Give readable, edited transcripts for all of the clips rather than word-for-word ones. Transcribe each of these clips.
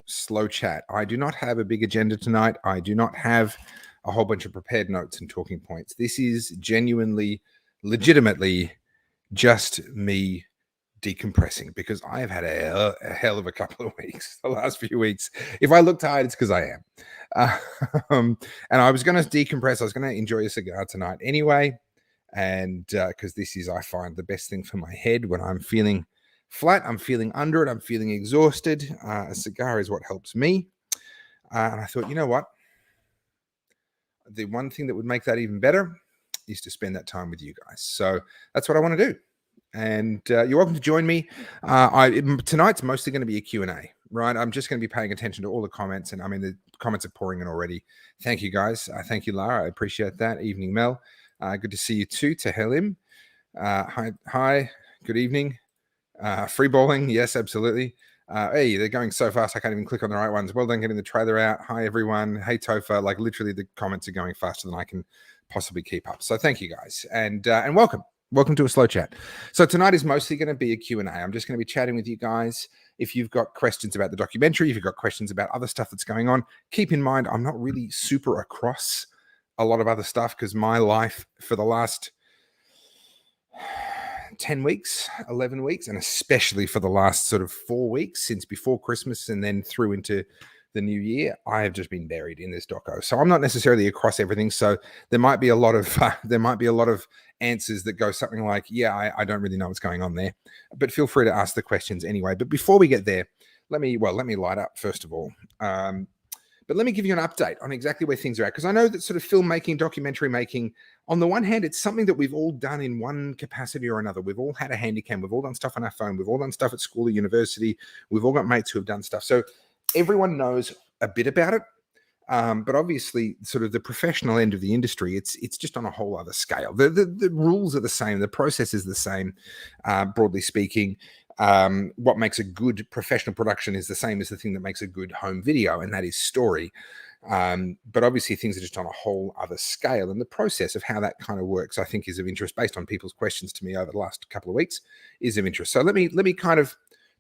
Slow Chat. I do not have a big agenda tonight. I do not have a whole bunch of prepared notes and talking points. This is genuinely, legitimately just me decompressing, because I have had a hell of a couple of weeks, the last few weeks. If I look tired, it's because I am. And I was going to decompress. I was going to enjoy a cigar tonight anyway. And because this is, I find, the best thing for my head when I'm feeling flat, I'm feeling under it, I'm feeling exhausted. A cigar is what helps me. And I thought, you know what? The one thing that would make that even better is to spend that time with you guys. So that's what I want to do. And you're welcome to join me. Tonight's mostly going to be a Q&A, right? I'm just going to be paying attention to all the comments. And I mean, the comments are pouring in already. Thank you, guys. Thank you, Lara. I appreciate that. Evening, Mel. Good to see you too, Tehelim. Hi. Good evening. Free balling. Yes, absolutely. Hey, they're going so fast I can't even click on the right ones. Well done getting the trailer out. Hi, everyone. Hey, Tofa. Like, literally, the comments are going faster than I can possibly keep up. So thank you, guys. And welcome. Welcome to a Slow Chat. So tonight is mostly going to be a Q&A. I'm just going to be chatting with you guys. If you've got questions about the documentary, if you've got questions about other stuff that's going on, keep in mind, I'm not really super across a lot of other stuff because my life for the last 10 weeks, 11 weeks, and especially for the last sort of 4 weeks since before Christmas and then through into the new year, I have just been buried in this doco. So I'm not necessarily across everything. So there might be a lot of answers that go something like, yeah, I don't really know what's going on there, but feel free to ask the questions anyway. But before we get there, let me light up first of all. But let me give you an update on exactly where things are at, because I know that sort of filmmaking, documentary making, on the one hand, it's something that we've all done in one capacity or another. We've all had a handy cam. We've all done stuff on our phone. We've all done stuff at school or university. We've all got mates who have done stuff. So everyone knows a bit about it. But obviously, sort of the professional end of the industry, it's just on a whole other scale. The rules are the same. The process is the same, broadly speaking. What makes a good professional production is the same as the thing that makes a good home video, and that is story. But obviously things are just on a whole other scale, and the process of how that kind of works, I think, is of interest based on people's questions to me over the last couple of weeks, is of interest. So let me kind of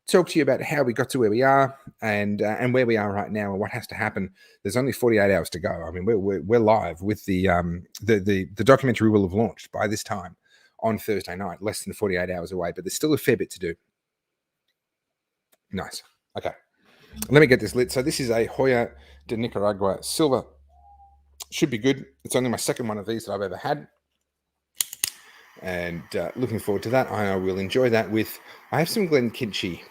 talk to you about how we got to where we are and where we are right now and what has to happen. There's only 48 hours to go. I mean, we're live with the documentary will have launched by this time on Thursday night, less than 48 hours away, but there's still a fair bit to do. Nice. Okay. Let me get this lit. So this is a Hoya de Nicaragua Silver. Should be good. It's only my second one of these that I've ever had. And looking forward to that. I will enjoy that with, I have some Glenkinchie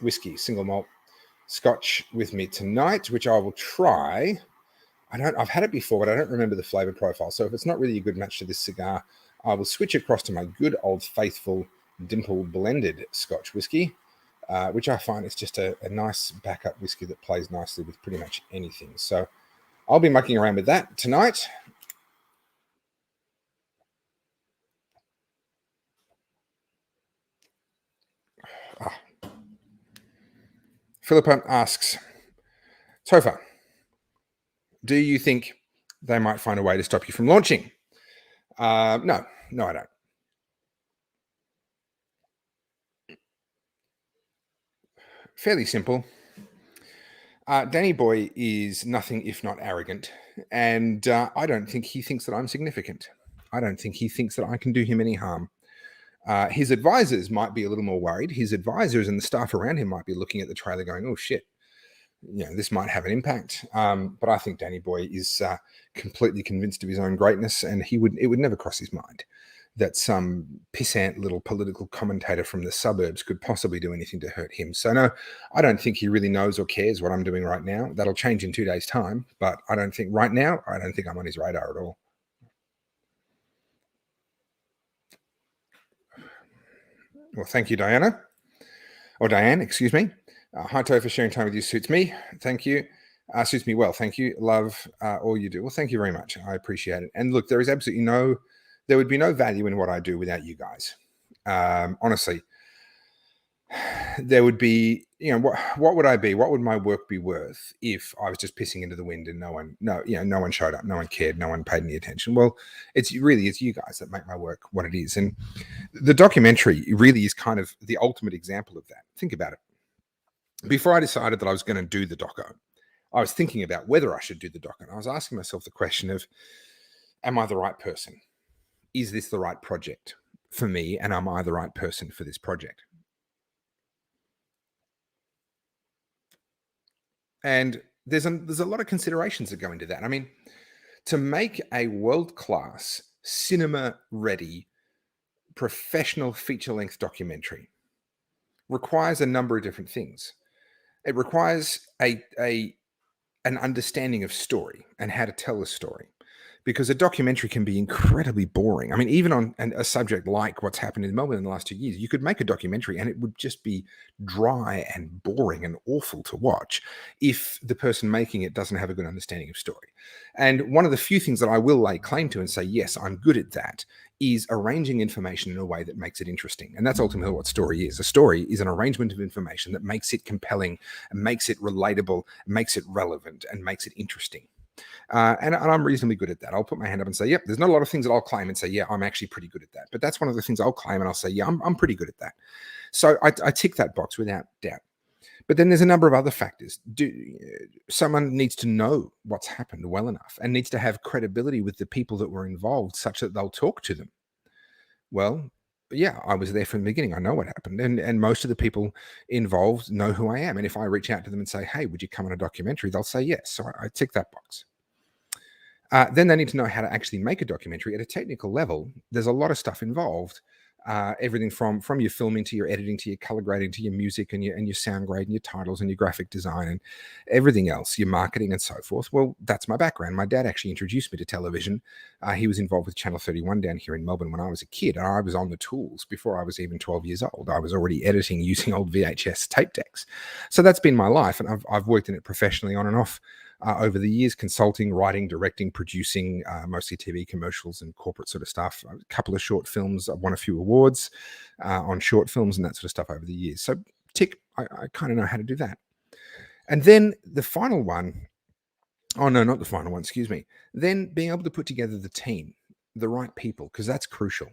whiskey, single malt scotch with me tonight, which I will try. I've had it before, but I don't remember the flavor profile. So if it's not really a good match to this cigar, I will switch across to my good old faithful Dimple blended Scotch whiskey. Which I find is just a nice backup whiskey that plays nicely with pretty much anything. So I'll be mucking around with that tonight. Philippa asks, Tofa, do you think they might find a way to stop you from launching? No, I don't. Fairly simple. Danny Boy is nothing if not arrogant, and I don't think he thinks that I'm significant. I don't think he thinks that I can do him any harm. His advisors might be a little more worried. His advisors and the staff around him might be looking at the trailer going, oh shit, this might have an impact. But I think Danny Boy is completely convinced of his own greatness, and it would never cross his mind that some pissant little political commentator from the suburbs could possibly do anything to hurt him. So no, I don't think he really knows or cares what I'm doing right now. That'll change in 2 days' time, but I don't think I'm on his radar at all. Well, thank you, Diana. Or Diane, excuse me. Hi, Tofa, sharing time with you suits me. Thank you. Suits me well. Thank you. Love all you do. Well, thank you very much. I appreciate it. And look, there would be no value in what I do without you guys. Honestly, there would be, what would I be? What would my work be worth if I was just pissing into the wind and no one showed up, no one cared, no one paid any attention? Well, it's you guys that make my work what it is. And the documentary really is kind of the ultimate example of that. Think about it. before I decided that I was going to do the doco, I was thinking about whether I should do the doco. And I was asking myself the question of, am I the right person? Is this the right project for me? And am I the right person for this project? And there's a lot of considerations that go into that. I mean, to make a world-class, cinema-ready, professional feature-length documentary requires a number of different things. It requires an understanding of story and how to tell a story, because a documentary can be incredibly boring. I mean, even on a subject like what's happened in Melbourne in the last 2 years, you could make a documentary and it would just be dry and boring and awful to watch if the person making it doesn't have a good understanding of story. And one of the few things that I will lay claim to and say, yes, I'm good at that, is arranging information in a way that makes it interesting. And that's ultimately what story is. A story is an arrangement of information that makes it compelling and makes it relatable, makes it relevant, and makes it interesting. And I'm reasonably good at that. I'll put my hand up and say, yep, there's not a lot of things that I'll claim and say, yeah, I'm actually pretty good at that. But that's one of the things I'll claim and I'll say, yeah, I'm pretty good at that. So I tick that box without doubt. But then there's a number of other factors. Someone needs to know what's happened well enough and needs to have credibility with the people that were involved such that they'll talk to them. Well, yeah, I was there from the beginning. I know what happened. And most of the people involved know who I am. And if I reach out to them and say, hey, would you come on a documentary? They'll say yes. So I tick that box. Then they need to know how to actually make a documentary at a technical level. There's a lot of stuff involved. Everything from your filming to your editing to your color grading to your music and your sound grade and your titles and your graphic design and everything else, your marketing and so forth. Well, that's my background. My dad actually introduced me to television. He was involved with Channel 31 down here in Melbourne when I was a kid. And I was on the tools before I was even 12 years old. I was already editing using old VHS tape decks. So that's been my life. And I've worked in it professionally on and off. Over the years, consulting, writing, directing, producing, mostly TV commercials and corporate sort of stuff. A couple of short films. I've won a few awards on short films and that sort of stuff over the years. So tick, I kind of know how to do that. And then the final one, oh no, not the final one, excuse me. Then being able to put together the team, the right people, because that's crucial.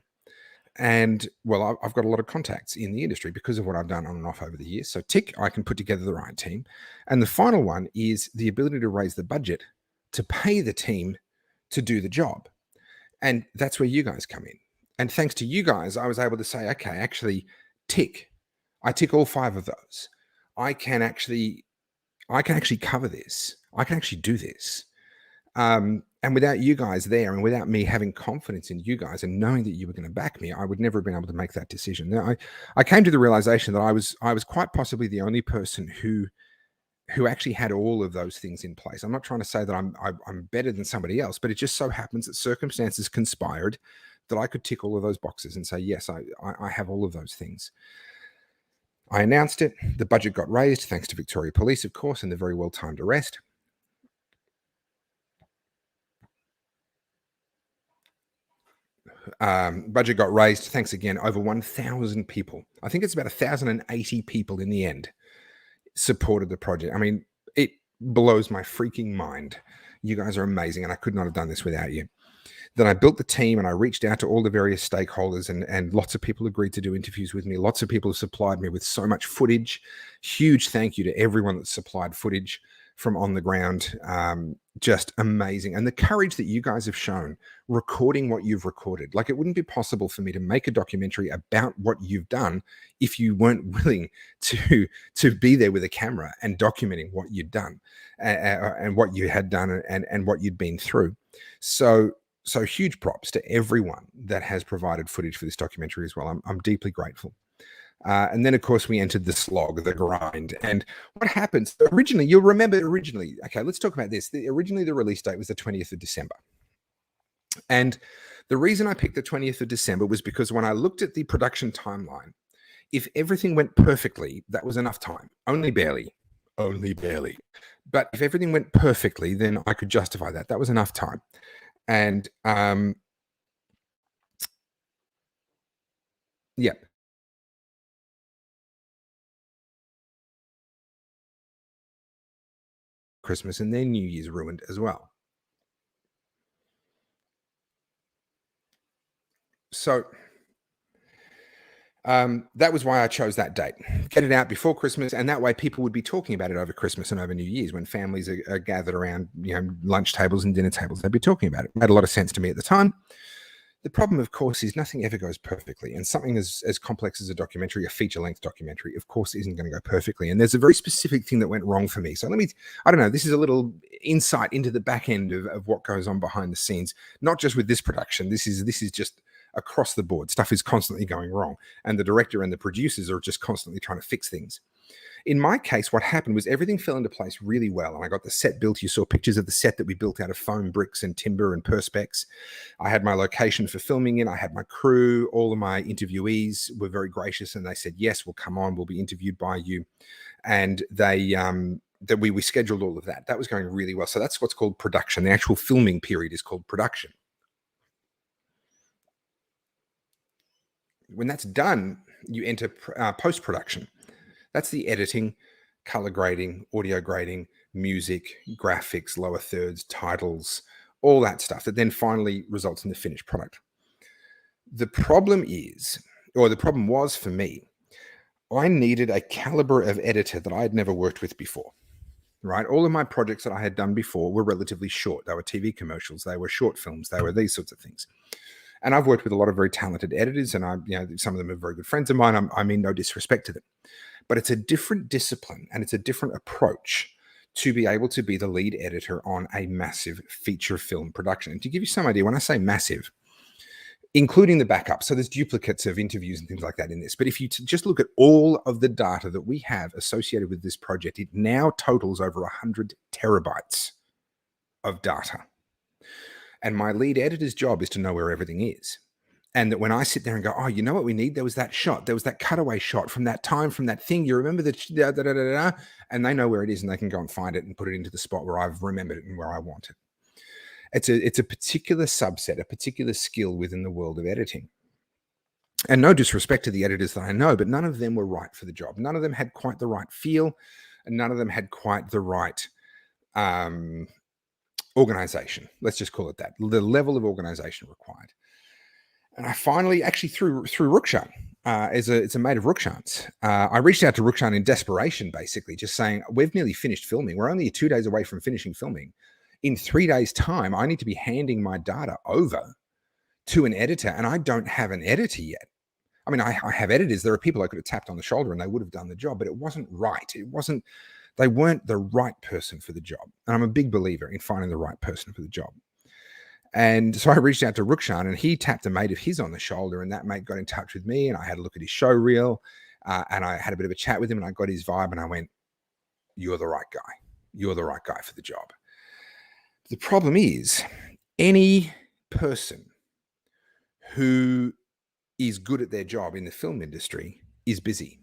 And well, I've got a lot of contacts in the industry because of what I've done on and off over the years. So tick, I can put together the right team. And the final one is the ability to raise the budget to pay the team to do the job. And that's where you guys come in. And thanks to you guys, I was able to say, okay, actually tick. I tick all 5 of those. I can actually cover this. I can actually do this. And without you guys there and without me having confidence in you guys and knowing that you were going to back me, I would never have been able to make that decision. Now, I came to the realization that I was quite possibly the only person who actually had all of those things in place. I'm not trying to say that I'm better than somebody else, but it just so happens that circumstances conspired that I could tick all of those boxes and say, yes, I have all of those things. I announced it. The budget got raised, thanks to Victoria Police, of course, and the very well-timed arrest. Budget got raised. Thanks again. Over 1,000 people. I think it's about 1,080 people in the end supported the project. I mean, it blows my freaking mind. You guys are amazing, and I could not have done this without you. Then I built the team and I reached out to all the various stakeholders, and lots of people agreed to do interviews with me. Lots of people have supplied me with so much footage. Huge thank you to everyone that supplied footage from on the ground. Just amazing. And the courage that you guys have shown recording what you've recorded. Like, it wouldn't be possible for me to make a documentary about what you've done if you weren't willing to be there with a camera and documenting what you'd done and what you had done and what you'd been through. So huge props to everyone that has provided footage for this documentary as well. I'm deeply grateful. And then, of course, we entered the slog, the grind. And what happens originally, you'll remember originally, okay, let's talk about this. Originally, the release date was the 20th of December. And the reason I picked the 20th of December was because when I looked at the production timeline, if everything went perfectly, that was enough time. Only barely. But if everything went perfectly, then I could justify that. That was enough time. And yeah. Christmas and their New Year's ruined as well. So That was why I chose that date. Get it out before Christmas, and that way people would be talking about it over Christmas and over New Year's when families are gathered around, lunch tables and dinner tables. They'd be talking about it. It made a lot of sense to me at the time. The problem, of course, is nothing ever goes perfectly, and something as complex as a documentary, a feature-length documentary, of course, isn't going to go perfectly. And there's a very specific thing that went wrong for me. So I don't know, this is a little insight into the back end of what goes on behind the scenes, not just with this production. This is just across the board. Stuff is constantly going wrong, and the director and the producers are just constantly trying to fix things. In my case, what happened was everything fell into place really well. And I got the set built. You saw pictures of the set that we built out of foam bricks and timber and perspex. I had my location for filming in. I had my crew. All of my interviewees were very gracious, and they said, yes, we'll come on. We'll be interviewed by you. And we scheduled all of that. That was going really well. So that's what's called production. The actual filming period is called production. When that's done, you enter post-production. That's the editing, color grading, audio grading, music, graphics, lower thirds, titles, all that stuff that then finally results in the finished product. The problem was for me, I needed a caliber of editor that I had never worked with before, right? All of my projects that I had done before were relatively short. They were TV commercials, they were short films, they were these sorts of things. And I've worked with a lot of very talented editors, and some of them are very good friends of mine. I mean no disrespect to them. But it's a different discipline and it's a different approach to be able to be the lead editor on a massive feature film production. And to give you some idea, when I say massive, including the backup, so there's duplicates of interviews and things like that in this. But if you just look at all of the data that we have associated with this project, it now totals over 100 terabytes of data. And my lead editor's job is to know where everything is. And that when I sit there and go, oh, you know what we need? There was that shot. There was that cutaway shot from that time, from that thing. You remember that? And they know where it is, and they can go and find it and put it into the spot where I've remembered it and where I want it. It's a particular subset, a particular skill within the world of editing. And no disrespect to the editors that I know, but none of them were right for the job. None of them had quite the right feel, and none of them had quite the right organization. Let's just call it that. The level of organization required. And I finally, actually through Rukshan, it's a mate of Rukshan's, I reached out to Rukshan in desperation, basically, just saying, we've nearly finished filming. We're only 2 days away from finishing filming. In 3 days' time, I need to be handing my data over to an editor, and I don't have an editor yet. I mean, I have editors. There are people I could have tapped on the shoulder and they would have done the job, but it wasn't right. They weren't the right person for the job. And I'm a big believer in finding the right person for the job. And so I reached out to Rukshan, and he tapped a mate of his on the shoulder, and that mate got in touch with me, and I had a look at his show reel, and I had a bit of a chat with him, and I got his vibe, and I went, you're the right guy. You're the right guy for the job. The problem is, any person who is good at their job in the film industry is busy,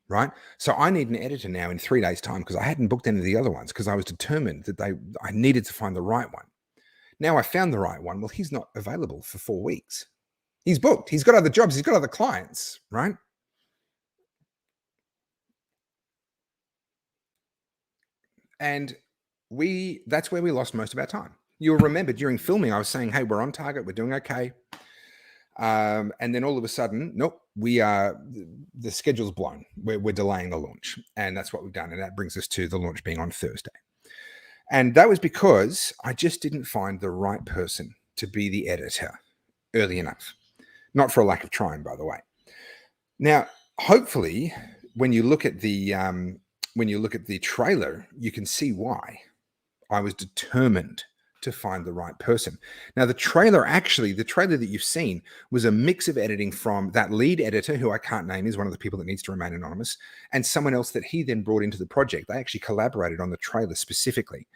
right? So I need an editor now in 3 days' time, because I hadn't booked any of the other ones, because I was determined that I needed to find the right one. Now I found the right one. Well, he's not available for 4 weeks. He's booked. He's got other jobs. He's got other clients, right? And that's where we lost most of our time. You'll remember during filming, I was saying, hey, we're on target. We're doing okay. And then all of a sudden, nope, the schedule's blown. We're delaying the launch. And that's what we've done. And that brings us to the launch being on Thursday. And that was because I just didn't find the right person to be the editor early enough. Not for a lack of trying, by the way. Now, hopefully, when you look at the trailer, you can see why I was determined to find the right person. Now, the trailer that you've seen was a mix of editing from that lead editor, who I can't name, is one of the people that needs to remain anonymous, and someone else that he then brought into the project. They actually collaborated on the trailer specifically.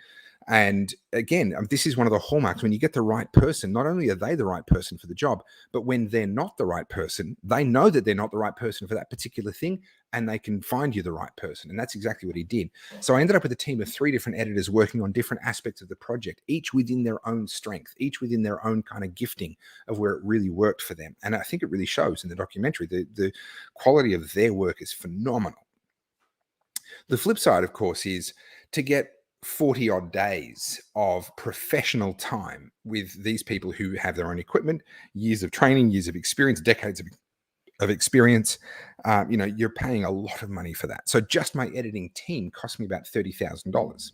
And again, this is one of the hallmarks. When you get the right person, not only are they the right person for the job, but when they're not the right person, they know that they're not the right person for that particular thing, and they can find you the right person. And that's exactly what he did. So I ended up with a team of 3 different editors working on different aspects of the project, each within their own strength, each within their own kind of gifting of where it really worked for them. And I think it really shows in the documentary. The quality of their work is phenomenal. The flip side, of course, is to get 40 odd days of professional time with these people who have their own equipment, years of training, years of experience, decades of experience. You're paying a lot of money for that. So just my editing team cost me about $30,000.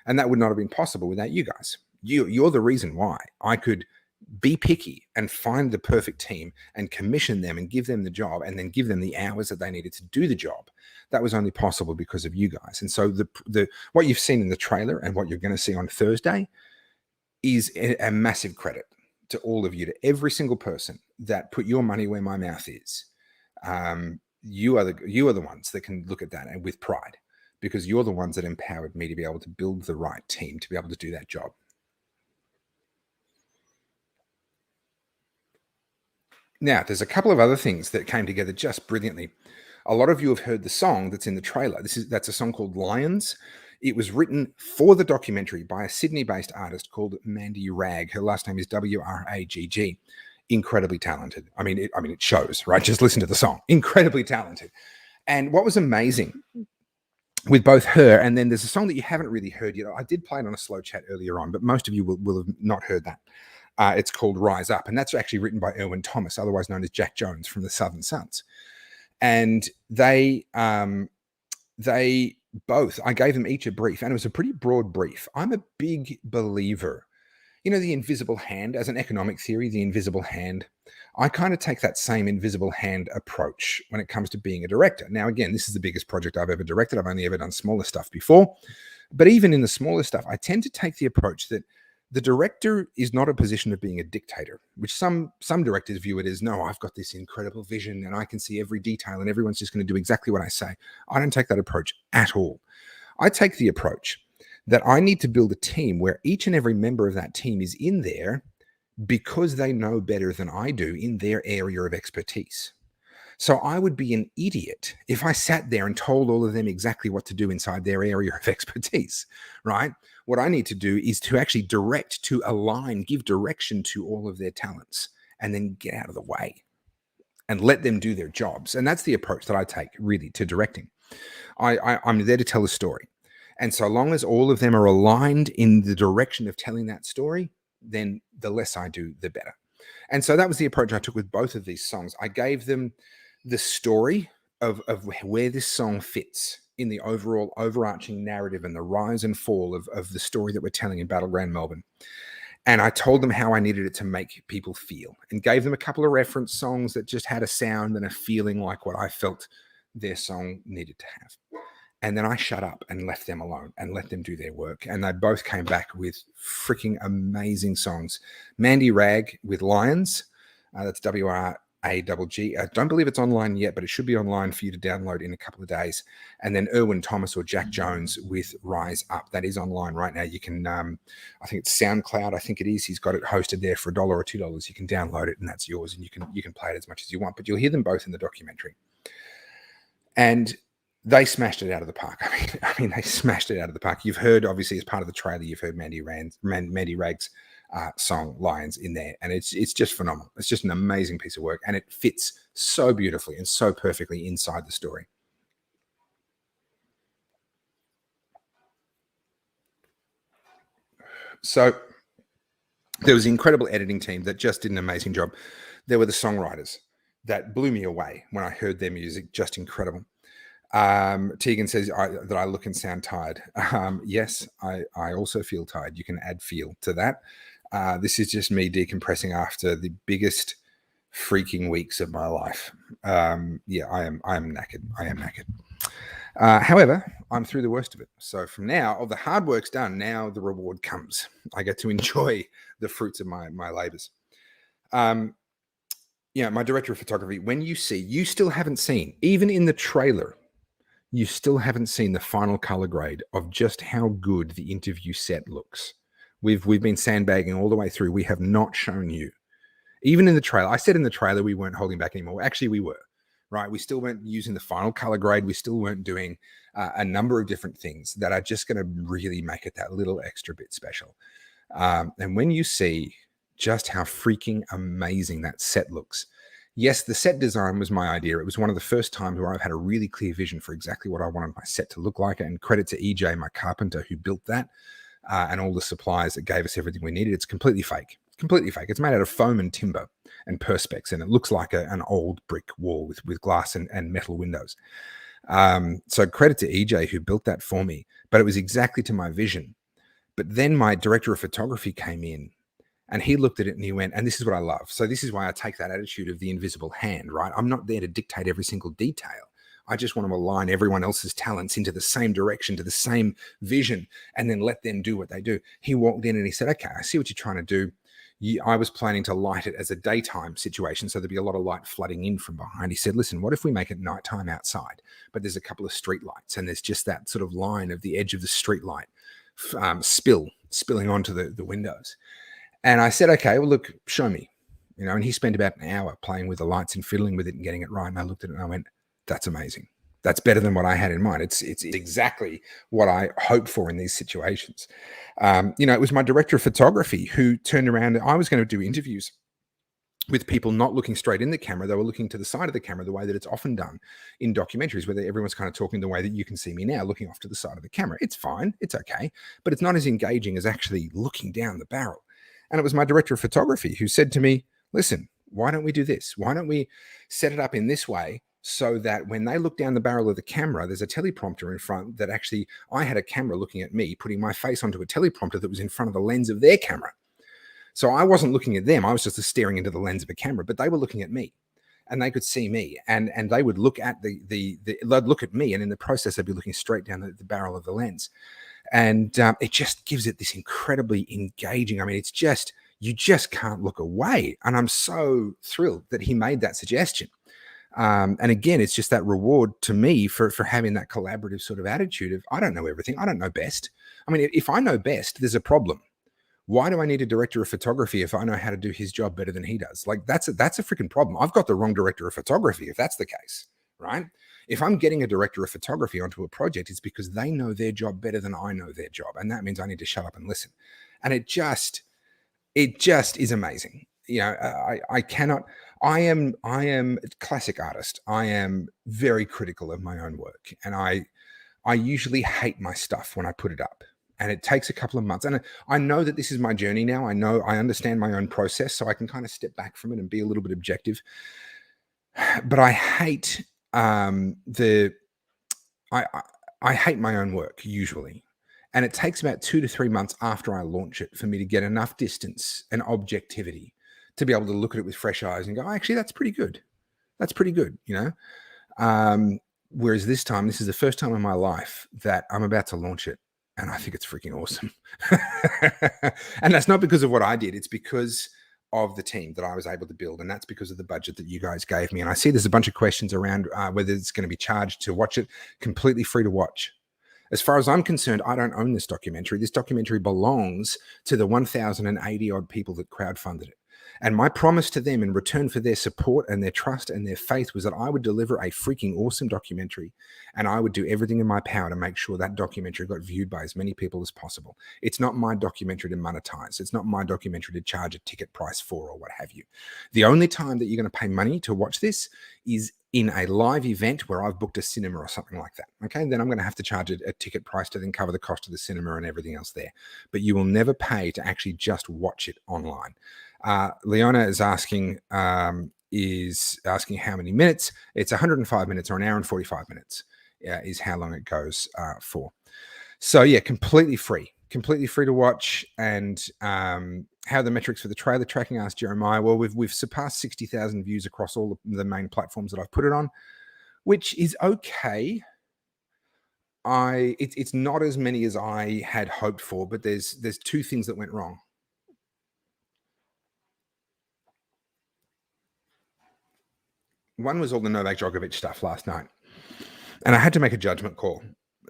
And that would not have been possible without you guys. You're the reason why I could be picky and find the perfect team and commission them and give them the job and then give them the hours that they needed to do the job. That was only possible because of you guys. And so the what you've seen in the trailer and what you're going to see on Thursday is a massive credit to all of you, to every single person that put your money where my mouth is. You are the ones that can look at that and with pride, because you're the ones that empowered me to be able to build the right team to be able to do that job. Now, there's a couple of other things that came together just brilliantly. A lot of you have heard the song that's in the trailer. That's a song called Lions. It was written for the documentary by a Sydney-based artist called Mandy Ragg. Her last name is W-R-A-G-G. Incredibly talented. I mean, it shows, right? Just listen to the song. Incredibly talented. And what was amazing with both her, and then there's a song that you haven't really heard yet. I did play it on a slow chat earlier on, but most of you will have not heard that. It's called Rise Up, and that's actually written by Erwin Thomas, otherwise known as Jack Jones from the Southern Sons. And they both, I gave them each a brief, and it was a pretty broad brief. I'm a big believer, the invisible hand, as an economic theory, the invisible hand. I kind of take that same invisible hand approach when it comes to being a director. Now, again, this is the biggest project I've ever directed. I've only ever done smaller stuff before. But even in the smaller stuff, I tend to take the approach that the director is not a position of being a dictator, which some directors view it as, no, I've got this incredible vision and I can see every detail and everyone's just going to do exactly what I say. I don't take that approach at all. I take the approach that I need to build a team where each and every member of that team is in there because they know better than I do in their area of expertise. So I would be an idiot if I sat there and told all of them exactly what to do inside their area of expertise, right? What I need to do is to actually direct, to align, give direction to all of their talents, and then get out of the way and let them do their jobs. And that's the approach that I take really to directing. I'm there to tell a story. And so long as all of them are aligned in the direction of telling that story, then the less I do, the better. And so that was the approach I took with both of these songs. I gave them the story of where this song fits in the overall overarching narrative and the rise and fall of the story that we're telling in Battleground Melbourne. And I told them how I needed it to make people feel, and gave them a couple of reference songs that just had a sound and a feeling like what I felt their song needed to have. And then I shut up and left them alone and let them do their work. And they both came back with freaking amazing songs. Mandy Ragg with Lions. That's W-R-A-G-G. I don't believe it's online yet, but it should be online for you to download in a couple of days. And then Erwin Thomas or Jack Jones with Rise Up. That is online right now. You can, I think it's SoundCloud. I think it is. He's got it hosted there for $1 or $2. You can download it and that's yours. And you can play it as much as you want, but you'll hear them both in the documentary. And they smashed it out of the park. I mean, they smashed it out of the park. You've heard, obviously, as part of the trailer, you've heard Mandy Ragg's song Lions in there, and it's just phenomenal. It's just an amazing piece of work, and it fits so beautifully and so perfectly inside the story. So there was an incredible editing team that just did an amazing job. There were the songwriters that blew me away when I heard their music. Just incredible. Tegan says that I look and sound tired. Yes, I also feel tired. You can add feel to that. This is just me decompressing after the biggest freaking weeks of my life. Yeah, I am knackered. I am knackered. However, I'm through the worst of it. So from now, all the hard work's done. Now the reward comes. I get to enjoy the fruits of my labors. Yeah, my director of photography, when you still haven't seen, even in the trailer, you still haven't seen the final color grade of just how good the interview set looks. We've been sandbagging all the way through. We have not shown you. Even in the trailer, I said in the trailer we weren't holding back anymore. Actually, we were, right? We still weren't using the final color grade. We still weren't doing a number of different things that are just going to really make it that little extra bit special. And when you see just how freaking amazing that set looks. Yes, the set design was my idea. It was one of the first times where I've had a really clear vision for exactly what I wanted my set to look like. And credit to EJ, my carpenter, who built that, and all the suppliers that gave us everything we needed. It's completely fake. completely fake. It's made out of foam and timber and perspex, and it looks like an old brick wall with glass and metal windows. So credit to EJ who built that for me, but it was exactly to my vision. But then my director of photography came in and he looked at it and he went, and this is what I love. So this is why I take that attitude of the invisible hand, right? I'm not there to dictate every single detail. I just want to align everyone else's talents into the same direction, to the same vision, and then let them do what they do. He walked in and he said, okay, I see what you're trying to do. I was planning to light it as a daytime situation, so there'd be a lot of light flooding in from behind. He said, listen, what if we make it nighttime outside, but there's a couple of street lights and there's just that sort of line of the edge of the street light spilling onto the windows. And I said, okay, well, look, show me, and he spent about an hour playing with the lights and fiddling with it and getting it right. And I looked at it and I went, that's amazing. That's better than what I had in mind. It's exactly what I hope for in these situations. It was my director of photography who turned around. I was going to do interviews with people not looking straight in the camera. They were looking to the side of the camera, the way that it's often done in documentaries, where everyone's kind of talking the way that you can see me now, looking off to the side of the camera. It's fine. It's okay. But it's not as engaging as actually looking down the barrel. And it was my director of photography who said to me, listen, why don't we do this? Why don't we set it up in this way so that when they look down the barrel of the camera, there's a teleprompter in front that actually, I had a camera looking at me, putting my face onto a teleprompter that was in front of the lens of their camera. So I wasn't looking at them. I was just staring into the lens of a camera, but they were looking at me and they could see me and they would look at they'd look at me. And in the process, they'd be looking straight down the barrel of the lens. And it just gives it this incredibly engaging. I mean, it's just, you just can't look away. And I'm so thrilled that he made that suggestion. And again, it's just that reward to me for having that collaborative sort of attitude of, I don't know everything. I don't know best. I mean, if I know best, there's a problem. Why do I need a director of photography if I know how to do his job better than he does? Like that's a freaking problem. I've got the wrong director of photography if that's the case, right? If I'm getting a director of photography onto a project, it's because they know their job better than I know their job. And that means I need to shut up and listen. And it just is amazing. I am a classic artist. I am very critical of my own work. And I usually hate my stuff when I put it up. And it takes a couple of months. And I know that this is my journey now. I understand my own process, so I can kind of step back from it and be a little bit objective. But I hate I hate my own work usually. And it takes about 2 to 3 months after I launch it for me to get enough distance and objectivity to be able to look at it with fresh eyes and go, actually, that's pretty good. That's pretty good, Whereas this is the first time in my life that I'm about to launch it. And I think it's freaking awesome. And that's not because of what I did. It's because of the team that I was able to build. And that's because of the budget that you guys gave me. And I see there's a bunch of questions around whether it's going to be charged to watch it. Completely free to watch. As far as I'm concerned, I don't own this documentary. This documentary belongs to the 1,080 odd people that crowdfunded it. And my promise to them in return for their support and their trust and their faith was that I would deliver a freaking awesome documentary, and I would do everything in my power to make sure that documentary got viewed by as many people as possible. It's not my documentary to monetize. It's not my documentary to charge a ticket price for or what have you. The only time that you're going to pay money to watch this is in a live event where I've booked a cinema or something like that. Okay, then I'm going to have to charge a ticket price to then cover the cost of the cinema and everything else there. But you will never pay to actually just watch it online. Leona is asking how many minutes. It's 105 minutes or an hour and 45 minutes is how long it goes for. So yeah, completely free to watch. And how are the metrics for the trailer tracking? Asked Jeremiah. Well, we've surpassed 60,000 views across all the main platforms that I've put it on, which is okay. It's not as many as I had hoped for, but there's two things that went wrong. One was all the Novak Djokovic stuff last night. And I had to make a judgment call.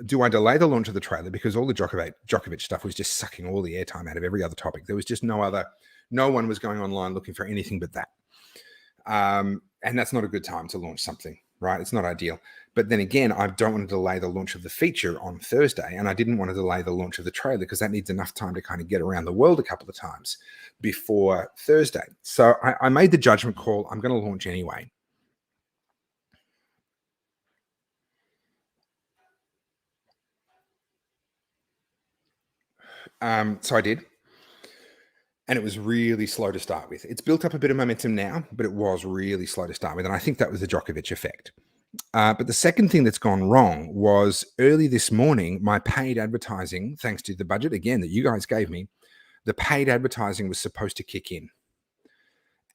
Do I delay the launch of the trailer because all the Djokovic stuff was just sucking all the airtime out of every other topic? There was just no one was going online looking for anything but that. And that's not a good time to launch something, right? It's not ideal. But then again, I don't want to delay the launch of the feature on Thursday. And I didn't want to delay the launch of the trailer because that needs enough time to kind of get around the world a couple of times before Thursday. So I made the judgment call. I'm going to launch anyway. So I did. And it was really slow to start with. It's built up a bit of momentum now, but it was really slow to start with. And I think that was the Djokovic effect. But the second thing that's gone wrong was early this morning, my paid advertising, thanks to the budget again that you guys gave me, the paid advertising was supposed to kick in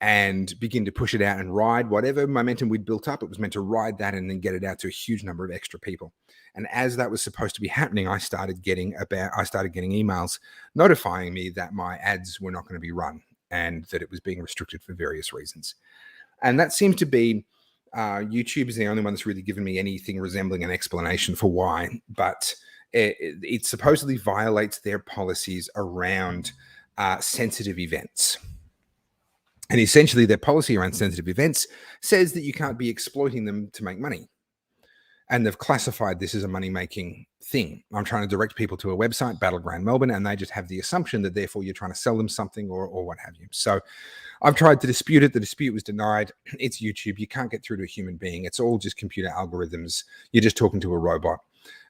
and begin to push it out and ride whatever momentum we'd built up. It was meant to ride that and then get it out to a huge number of extra people. And as that was supposed to be happening, I started getting emails notifying me that my ads were not going to be run and that it was being restricted for various reasons. And that seemed to be YouTube is the only one that's really given me anything resembling an explanation for why, but it supposedly violates their policies around sensitive events. And essentially, their policy around sensitive events says that you can't be exploiting them to make money. And they've classified this as a money-making thing. I'm trying to direct people to a website, Battleground Melbourne, and they just have the assumption that therefore you're trying to sell them something or what have you. So I've tried to dispute it. The dispute was denied. It's YouTube. You can't get through to a human being. It's all just computer algorithms. You're just talking to a robot.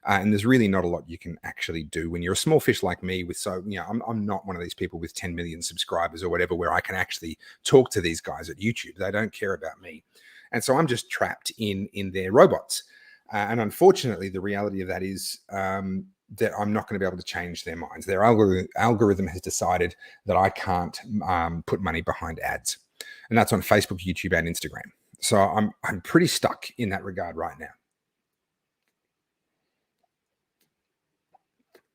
And there's really not a lot you can actually do when you're a small fish like me I'm not one of these people with 10 million subscribers or whatever, where I can actually talk to these guys at YouTube. They don't care about me. And so I'm just trapped in their robots. And unfortunately, the reality of that is that I'm not going to be able to change their minds. Their algorithm has decided that I can't put money behind ads. And that's on Facebook, YouTube, and Instagram. So I'm pretty stuck in that regard right now.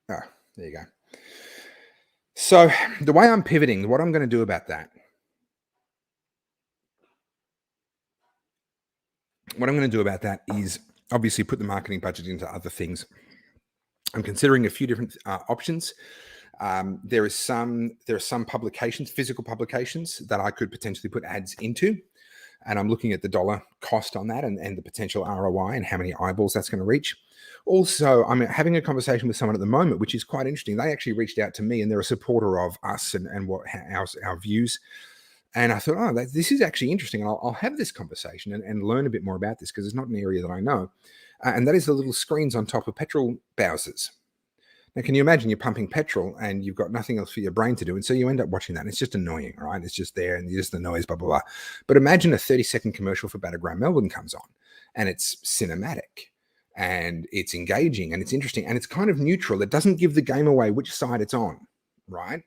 Ah, there you go. So the way I'm pivoting, what I'm going to do about that, is obviously put the marketing budget into other things. I'm considering a few different options. There are some publications, physical publications, that I could potentially put ads into. And I'm looking at the dollar cost on that and the potential ROI and how many eyeballs that's going to reach. Also, I'm having a conversation with someone at the moment, which is quite interesting. They actually reached out to me, and they're a supporter of us and what our views. And I thought, this is actually interesting. And I'll have this conversation and learn a bit more about this, because it's not an area that I know. And that is the little screens on top of petrol bowsers. Now, can you imagine you're pumping petrol and you've got nothing else for your brain to do? And so you end up watching that. And it's just annoying, right? It's just there and just the noise, blah, blah, blah. But imagine a 30-second commercial for Battleground Melbourne comes on, and it's cinematic and it's engaging and it's interesting and it's kind of neutral. It doesn't give the game away which side it's on, right?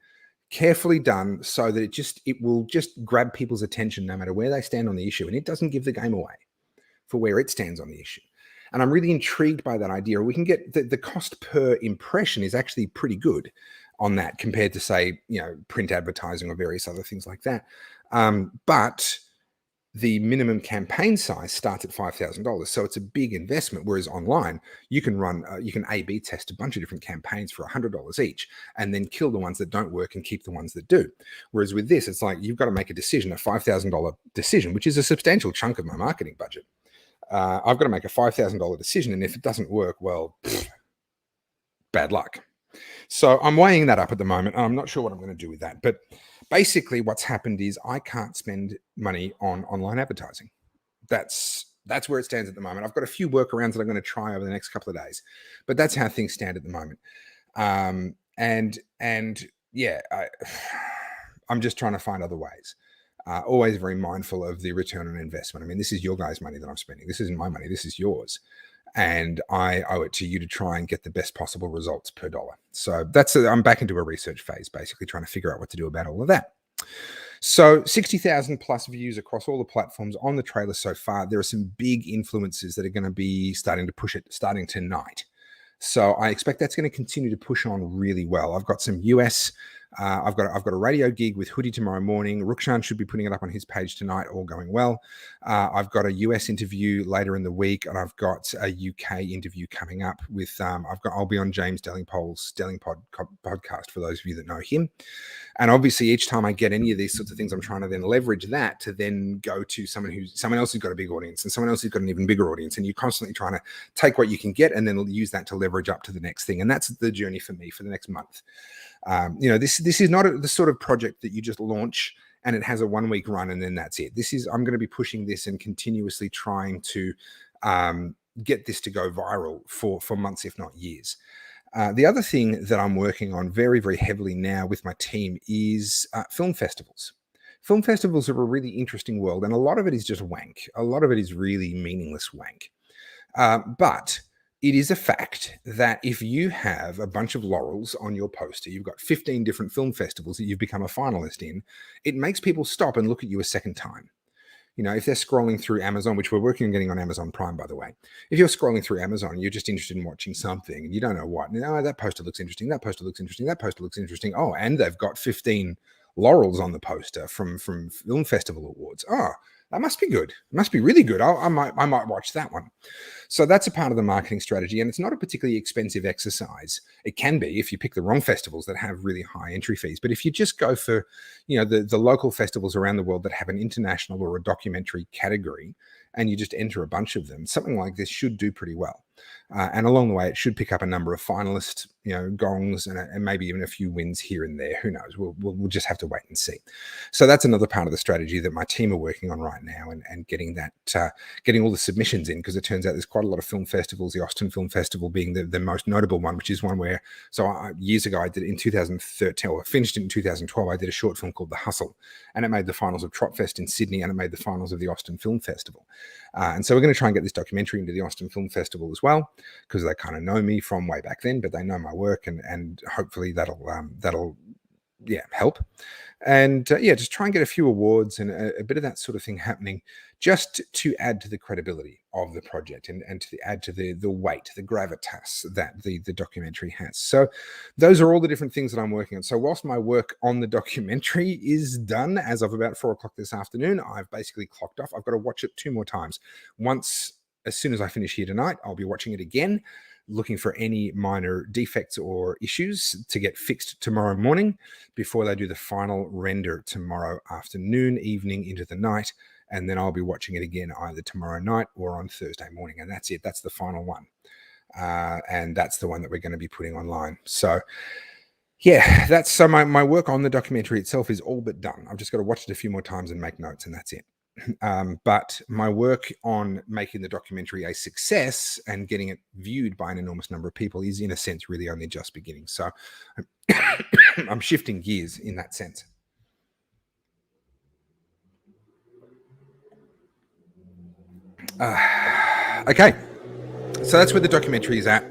Carefully done so that it will just grab people's attention no matter where they stand on the issue. And it doesn't give the game away for where it stands on the issue. And I'm really intrigued by that idea. We can get the cost per impression is actually pretty good on that compared to, say, print advertising or various other things like that. But the minimum campaign size starts at $5,000. So it's a big investment. Whereas online, you can run, you can A/B test a bunch of different campaigns for $100 each and then kill the ones that don't work and keep the ones that do. Whereas with this, it's like you've got to make a decision, a $5,000 decision, which is a substantial chunk of my marketing budget. I've got to make a $5,000 decision. And if it doesn't work, well, bad luck. So I'm weighing that up at the moment. I'm not sure what I'm going to do with that. But basically what's happened is I can't spend money on online advertising. That's where it stands at the moment. I've got a few workarounds that I'm going to try over the next couple of days. But that's how things stand at the moment. I'm just trying to find other ways. Always very mindful of the return on investment. I mean, this is your guys' money that I'm spending. This isn't my money. This is yours. And I owe it to you to try and get the best possible results per dollar. So I'm back into a research phase, basically trying to figure out what to do about all of that. So 60,000 plus views across all the platforms on the trailer so far. There are some big influencers that are going to be starting to push it starting tonight. So I expect that's going to continue to push on really well. I've got some US. I've got a radio gig with Hoodie tomorrow morning. Rukshan should be putting it up on his page tonight, all going well. I've got a US interview later in the week, and I've got a UK interview coming up with I'll be on James Dellingpole's Dellingpod podcast, for those of you that know him. And obviously each time I get any of these sorts of things, I'm trying to then leverage that to then go to someone else who's got a big audience and someone else who's got an even bigger audience. And you're constantly trying to take what you can get and then use that to leverage up to the next thing. And that's the journey for me for the next month. This is not the sort of project that you just launch and it has a 1 week run and then that's it. I'm going to be pushing this and continuously trying to get this to go viral for months, if not years. The other thing that I'm working on very, very heavily now with my team is film festivals. Film festivals are a really interesting world, and a lot of it is just wank. A lot of it is really meaningless wank. But it is a fact that if you have a bunch of laurels on your poster, you've got 15 different film festivals that you've become a finalist in, it makes people stop and look at you a second time. You know, if they're scrolling through Amazon, which we're working on getting on Amazon Prime, by the way, if you're scrolling through Amazon, you're just interested in watching something and you don't know what. No, that poster looks interesting. That poster looks interesting. That poster looks interesting. Oh, and they've got 15 laurels on the poster from film festival awards. Oh, that must be good. It must be really good. I might watch that one. So that's a part of the marketing strategy, and it's not a particularly expensive exercise. It can be if you pick the wrong festivals that have really high entry fees. But if you just go for, the local festivals around the world that have an international or a documentary category, and you just enter a bunch of them, something like this should do pretty well. And along the way, it should pick up a number of finalists, gongs, and maybe even a few wins here and there. Who knows? We'll just have to wait and see. So that's another part of the strategy that my team are working on right now, and getting that, getting all the submissions in, because it turns out there's quite a lot of film festivals. The Austin Film Festival being the most notable one, which is one where, years ago I did it in 2013, or finished it in 2012. I did a short film called The Hustle, and it made the finals of Trotfest in Sydney, and it made the finals of the Austin Film Festival. And so we're going to try and get this documentary into the Austin Film Festival as well, because they kind of know me from way back then, but they know my work, and hopefully that'll help. And just try and get a few awards and a bit of that sort of thing happening, just to add to the credibility of the project, and to add to the weight, the gravitas that the documentary has. So those are all the different things that I'm working on. So whilst my work on the documentary is done as of about 4:00 this afternoon, I've basically clocked off. I've got to watch it 2 more times. Once, as soon as I finish here tonight, I'll be watching it again, looking for any minor defects or issues to get fixed tomorrow morning before they do the final render tomorrow afternoon, evening into the night. And then I'll be watching it again either tomorrow night or on Thursday morning. And that's it. That's the final one. And that's the one that we're going to be putting online. So that's so my work on the documentary itself is all but done. I've just got to watch it a few more times and make notes, and that's it. But my work on making the documentary a success and getting it viewed by an enormous number of people is, in a sense, really only just beginning. So I'm shifting gears in that sense. Okay, so that's where the documentary is at.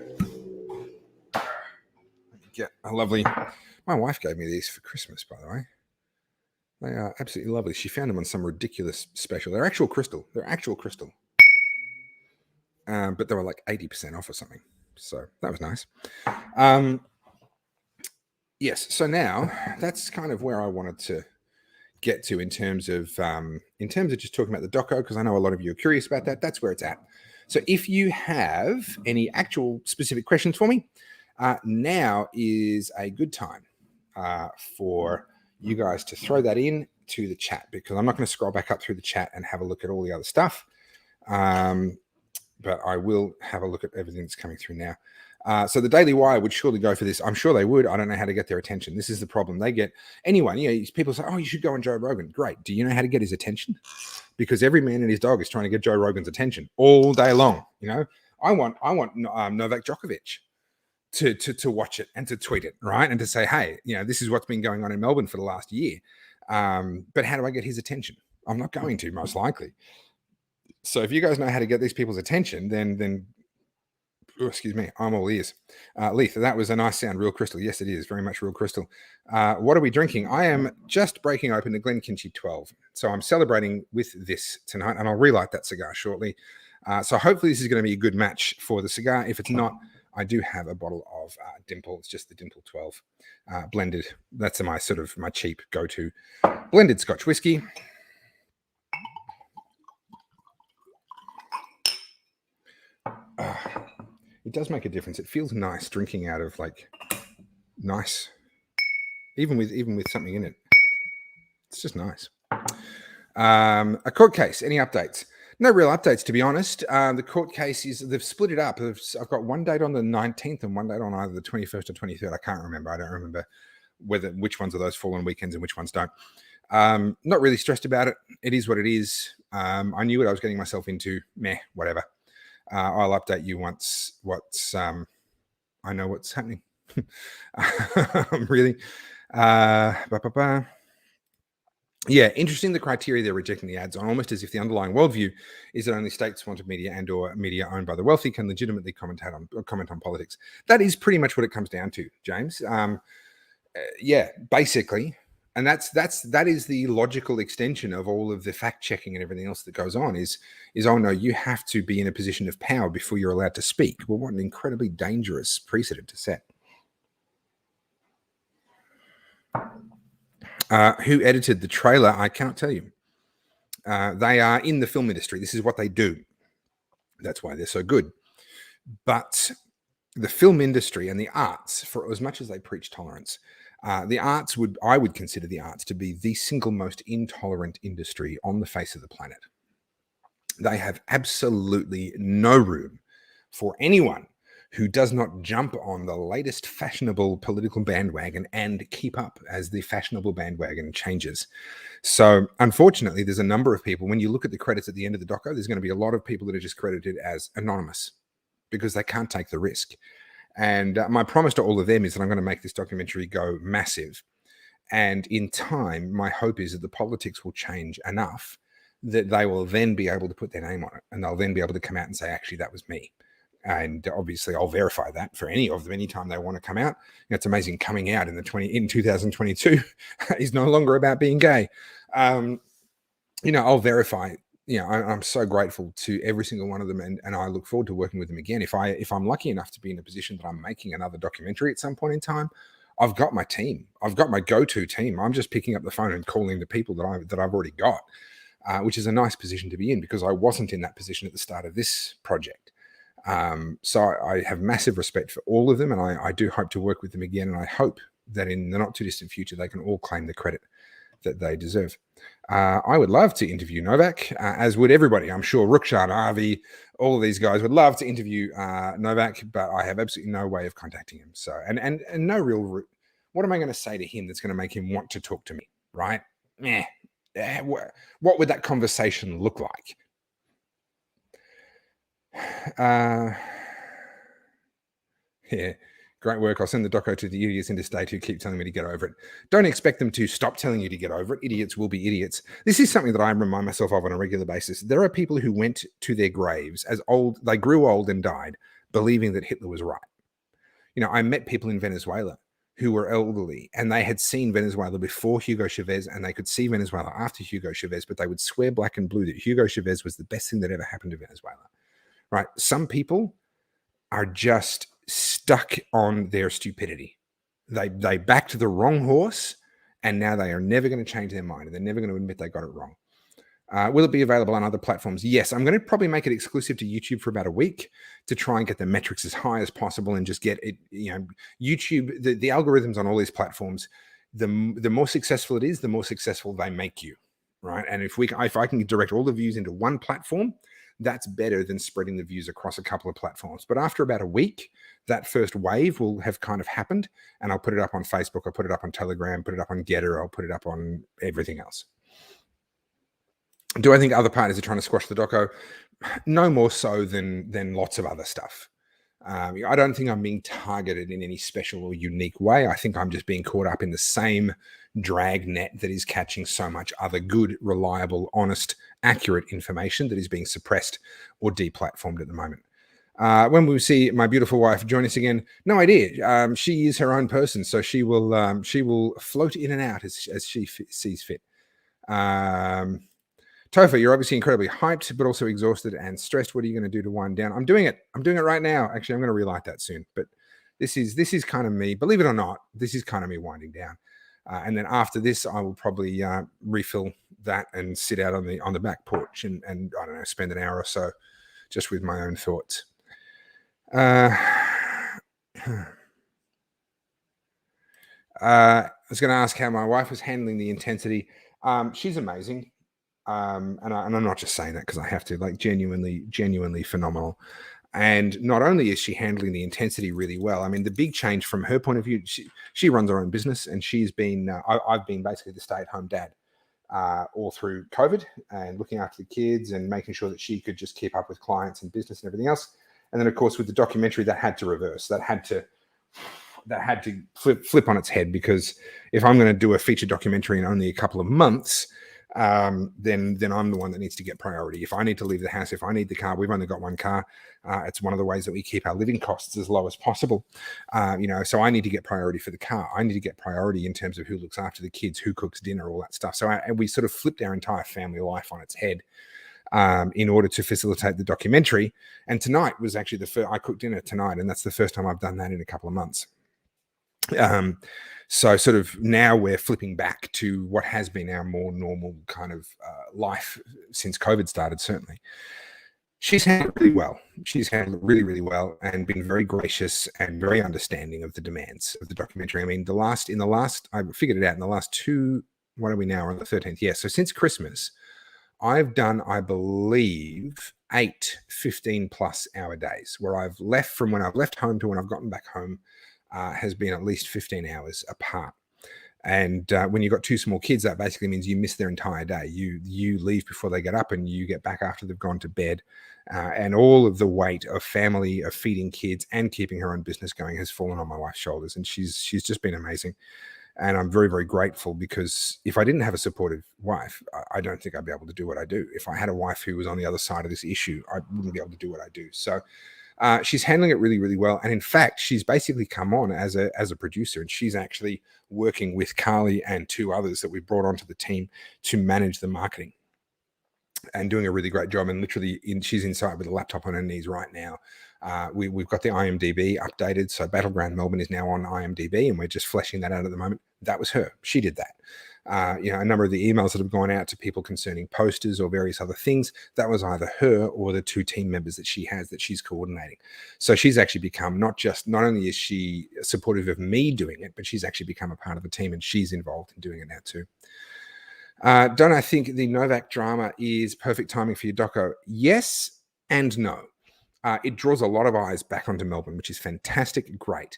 Yeah, lovely. My wife gave me these for Christmas, by the way. They are absolutely lovely. She found them on some ridiculous special. They're actual crystal. But they were like 80% off or something. So that was nice. Yes. So now that's kind of where I wanted to get to in terms of just talking about the doco, because I know a lot of you are curious about that. That's where it's at. So if you have any actual specific questions for me, now is a good time for you guys to throw that in to the chat, because I'm not going to scroll back up through the chat and have a look at all the other stuff. But I will have a look at everything that's coming through now. So the Daily Wire would surely go for this. I'm sure they would. I don't know how to get their attention. This is the problem. They get anyone, people say, oh, you should go on Joe Rogan. Great. Do you know how to get his attention? Because every man and his dog is trying to get Joe Rogan's attention all day long. I want Novak Djokovic to watch it and to tweet it, right? And to say, hey, this is what's been going on in Melbourne for the last year. But how do I get his attention? I'm not going to, most likely. So if you guys know how to get these people's attention, then excuse me, I'm all ears. Leith, that was a nice sound. Real crystal. Yes, it is. Very much real crystal. What are we drinking? I am just breaking open the Glenkinchie 12. So I'm celebrating with this tonight, and I'll relight that cigar shortly. So hopefully this is going to be a good match for the cigar. If it's not, I do have a bottle of Dimple. It's just the Dimple 12 blended. That's my cheap go-to blended Scotch whiskey. It does make a difference. It feels nice drinking out of nice, even with something in it. It's just nice. A court case. Any updates? No real updates, to be honest. The court case they've split it up. I've got one date on the 19th and one date on either the 21st or 23rd. I can't remember. I don't remember which ones of those fall on weekends and which ones don't. Not really stressed about it. It is what it is. I knew what I was getting myself into. Meh, whatever. I'll update you once what's I know what's happening. Really. Ba, ba, ba. Yeah, interesting the criteria they're rejecting the ads on, almost as if the underlying worldview is that only state-sponsored media and or media owned by the wealthy can legitimately comment on politics. That is pretty much what it comes down to, James. Yeah, basically. And that is the logical extension of all of the fact checking and everything else that goes on is oh no, you have to be in a position of power before you're allowed to speak. Well, what an incredibly dangerous precedent to set. Who edited the trailer? I cannot tell you. They are in the film industry. This is what they do. That's why they're so good. But the film industry and the arts, for as much as they preach tolerance, I would consider the arts to be the single most intolerant industry on the face of the planet. They have absolutely no room for anyone who does not jump on the latest fashionable political bandwagon and keep up as the fashionable bandwagon changes. So unfortunately, there's a number of people, when you look at the credits at the end of the doco, there's going to be a lot of people that are just credited as anonymous because they can't take the risk. And my promise to all of them is that I'm going to make this documentary go massive. And in time, my hope is that the politics will change enough that they will then be able to put their name on it. And they'll then be able to come out and say, actually, that was me. And obviously, I'll verify that for any of them anytime they want to come out. It's amazing coming out in 2022 is no longer about being gay. I'll verify. I'm so grateful to every single one of them, and I look forward to working with them again. If I'm lucky enough to be in a position that I'm making another documentary at some point in time, I've got my team. I've got my go-to team. I'm just picking up the phone and calling the people that I've already got, which is a nice position to be in because I wasn't in that position at the start of this project. So I have massive respect for all of them, and I do hope to work with them again. And I hope that in the not too distant future, they can all claim the credit that they deserve. I would love to interview Novak, as would everybody. I'm sure Rukshan, Avi, all of these guys would love to interview Novak, but I have absolutely no way of contacting him. So, and no real route. What am I going to say to him that's going to make him want to talk to me, right? What would that conversation look like? Yeah, great work. I'll send the doco to the idiots interstate who keep telling me to get over it. Don't expect them to stop telling you to get over it. Idiots will be idiots. This is something that I remind myself of on a regular basis. There are people who went to their graves as old, they grew old and died, believing that Hitler was right. I met people in Venezuela who were elderly and they had seen Venezuela before Hugo Chavez and they could see Venezuela after Hugo Chavez, but they would swear black and blue that Hugo Chavez was the best thing that ever happened to Venezuela. Right? Some people are just stuck on their stupidity. They backed the wrong horse, and now they are never going to change their mind, and they're never going to admit they got it wrong. Will it be available on other platforms? Yes, I'm going to probably make it exclusive to YouTube for about a week to try and get the metrics as high as possible and just get it. YouTube, the algorithms on all these platforms, the more successful it is, the more successful they make you, right? And if I can direct all the views into one platform, that's better than spreading the views across a couple of platforms. But after about a week, that first wave will have kind of happened, and I'll put it up on Facebook, I'll put it up on Telegram, put it up on Getter, I'll put it up on everything else. Do I think other parties are trying to squash the doco? No more so than lots of other stuff. I don't think I'm being targeted in any special or unique way. I think I'm just being caught up in the same drag net that is catching so much other good, reliable, honest, accurate information that is being suppressed or deplatformed at the moment. When we see my beautiful wife join us again, no idea. She is her own person, so she will float in and out as she sees fit. Topher, you're obviously incredibly hyped, but also exhausted and stressed. What are you going to do to wind down? I'm doing it. I'm doing it right now. Actually, I'm going to relight that soon. But this is kind of me. Believe it or not, this is kind of me winding down. And then after this, I will probably refill that and sit out on the back porch and I don't know, spend an hour or so just with my own thoughts. I was going to ask how my wife was handling the intensity. She's amazing. And I'm not just saying that because I have to, like, genuinely phenomenal. And not only is she handling the intensity really well, I mean, the big change from her point of view, she runs her own business, and she's been, I've been basically the stay-at-home dad all through COVID and looking after the kids and making sure that she could just keep up with clients and business and everything else. And then, of course, with the documentary, that had to reverse. That had to flip on its head, because if I'm going to do a feature documentary in only a couple of months, then I'm the one that needs to get priority. If I need to leave the house, if I need the car, we've only got one car. It's one of the ways that we keep our living costs as low as possible. So I need to get priority for the car. I need to get priority in terms of who looks after the kids, who cooks dinner, all that stuff. So we sort of flipped our entire family life on its head in order to facilitate the documentary. And tonight was actually I cooked dinner tonight, and that's the first time I've done that in a couple of months. So sort of now we're flipping back to what has been our more normal kind of life since COVID started, certainly. She's handled it really well. She's handled it really, really well, and been very gracious and very understanding of the demands of the documentary. I mean, I figured it out in the last two, what are we now, on the 13th? Yeah, so since Christmas, I've done, I believe, 8 15-plus hour days, where I've left from when I've left home to when I've gotten back home. Has been at least 15 hours apart. And when you've got 2 small kids, that basically means you miss their entire day. You leave before they get up, and you get back after they've gone to bed. And all of the weight of family, of feeding kids and keeping her own business going has fallen on my wife's shoulders. And she's just been amazing. And I'm very, very grateful, because if I didn't have a supportive wife, I don't think I'd be able to do what I do. If I had a wife who was on the other side of this issue, I wouldn't be able to do what I do. So she's handling it really, really well. And in fact, she's basically come on as a producer, and she's actually working with Carly and 2 others that we brought onto the team to manage the marketing, and doing a really great job. And literally, she's inside with a laptop on her knees right now. We've got the IMDb updated. So Battleground Melbourne is now on IMDb, and we're just fleshing that out at the moment. That was her. She did that. A number of the emails that have gone out to people concerning posters or various other things, that was either her or the 2 team members that she has that she's coordinating. So she's actually become not only is she supportive of me doing it, but she's actually become a part of the team, and she's involved in doing it now too. Don't I think the Novak drama is perfect timing for your doco? Yes and no. It draws a lot of eyes back onto Melbourne, which is fantastic, great.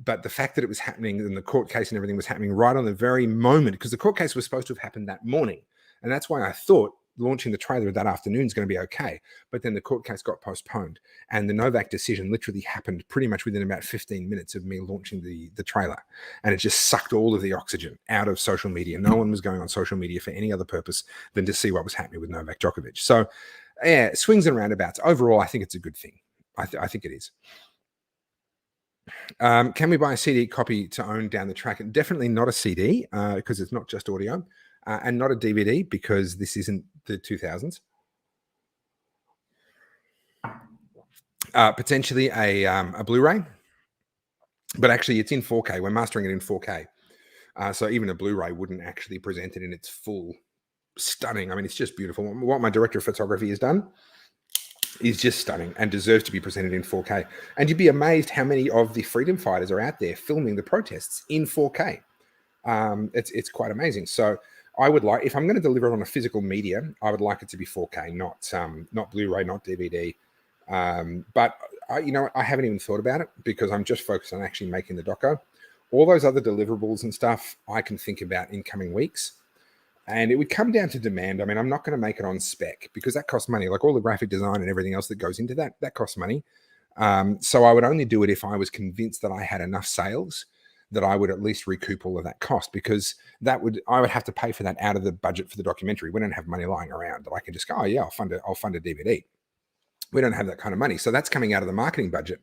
But the fact that it was happening, and the court case and everything was happening right on the very moment, because the court case was supposed to have happened that morning. And that's why I thought launching the trailer that afternoon is going to be okay. But then the court case got postponed, and the Novak decision literally happened pretty much within about 15 minutes of me launching the trailer. And it just sucked all of the oxygen out of social media. No one was going on social media for any other purpose than to see what was happening with Novak Djokovic. So yeah, swings and roundabouts. Overall, I think it's a good thing. I think it is. Can we buy a CD copy to own down the track? Definitely not a CD, because it's not just audio, and not a DVD, because this isn't the 2000s. Potentially a Blu-ray, but actually it's in 4K. We're mastering it in 4K. So even a Blu-ray wouldn't actually present it in its full stunning. I mean, it's just beautiful. What my director of photography has done is just stunning and deserves to be presented in 4K. And you'd be amazed how many of the freedom fighters are out there filming the protests in 4K. It's quite amazing. So I would like, if I'm going to deliver it on a physical media, I would like it to be 4K, not Blu-ray, not DVD. But I haven't even thought about it, because I'm just focused on actually making the doco. All those other deliverables and stuff I can think about in coming weeks. And it would come down to demand. I mean, I'm not going to make it on spec, because that costs money. Like all the graphic design and everything else that goes into that costs money. So I would only do it if I was convinced that I had enough sales that I would at least recoup all of that cost, because I would have to pay for that out of the budget for the documentary. We don't have money lying around that I can just go, oh yeah, I'll fund a DVD. We don't have that kind of money. So that's coming out of the marketing budget.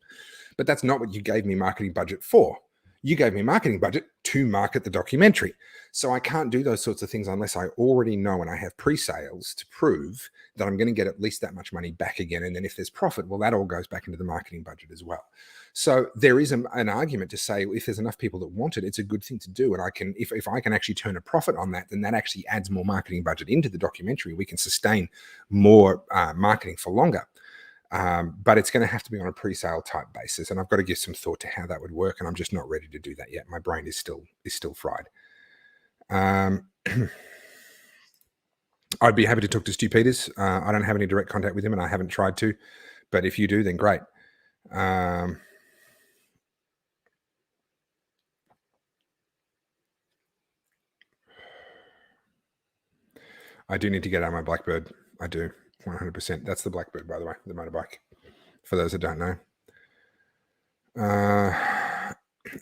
But that's not what you gave me marketing budget for. You gave me marketing budget to market the documentary. So I can't do those sorts of things unless I already know and I have pre-sales to prove that I'm going to get at least that much money back again. And then if there's profit, well, that all goes back into the marketing budget as well. So there is an argument to say, if there's enough people that want it, it's a good thing to do. And I can, if I can actually turn a profit on that, then that actually adds more marketing budget into the documentary. We can sustain more marketing for longer. But it's going to have to be on a pre-sale type basis, and I've got to give some thought to how that would work, and I'm just not ready to do that yet. My brain is still fried. I'd be happy to talk to Stu Peters. I don't have any direct contact with him, and I haven't tried to, but if you do, then great. I do need to get out my Blackbird. I do, 100%. That's the Blackbird, by the way, the motorbike. for those that don't know.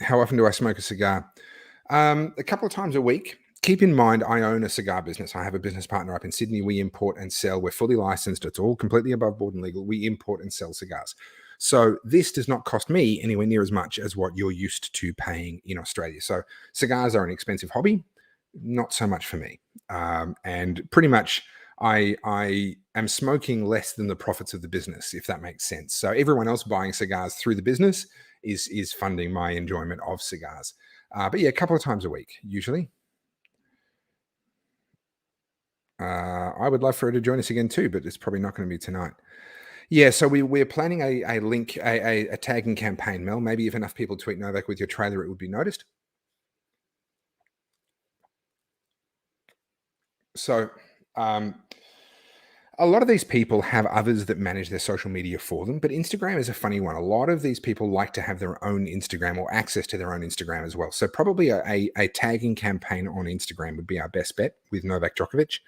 How often do I smoke a cigar? A couple of times a week. Keep in mind, I own a cigar business. I have a business partner up in Sydney. We import and sell. We're fully licensed. It's all completely above board and legal. We import and sell cigars. So this does not cost me anywhere near as much as what you're used to paying in Australia. So cigars are an expensive hobby, not so much for me. And pretty much I am smoking less than the profits of the business, if that makes sense. So everyone else buying cigars through the business is funding my enjoyment of cigars. But yeah, a couple of times a week, usually. I would love for her to join us again too, but it's probably not going to be tonight. Yeah, so we're planning a link, a tagging campaign, Mel. Maybe if enough people tweet Novak with your trailer, it would be noticed. So a lot of these people have others that manage their social media for them, but Instagram is a funny one. A lot of these people like to have their own Instagram or access to their own Instagram as well. So probably a tagging campaign on Instagram would be our best bet with Novak Djokovic.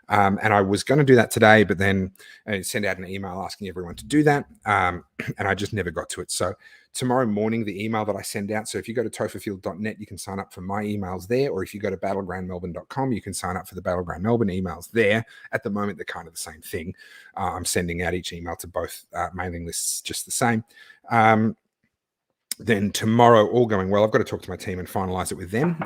And I was going to do that today, but then send out an email asking everyone to do that. And I just never got to it. So tomorrow morning, the email that I send out. So if you go to topherfield.net, you can sign up for my emails there. Or if you go to battlegroundmelbourne.com, you can sign up for the Battleground Melbourne emails there. At the moment, they're kind of the same thing. I'm sending out each email to both mailing lists just the same. Then tomorrow, all going well, I've got to talk to my team and finalize it with them.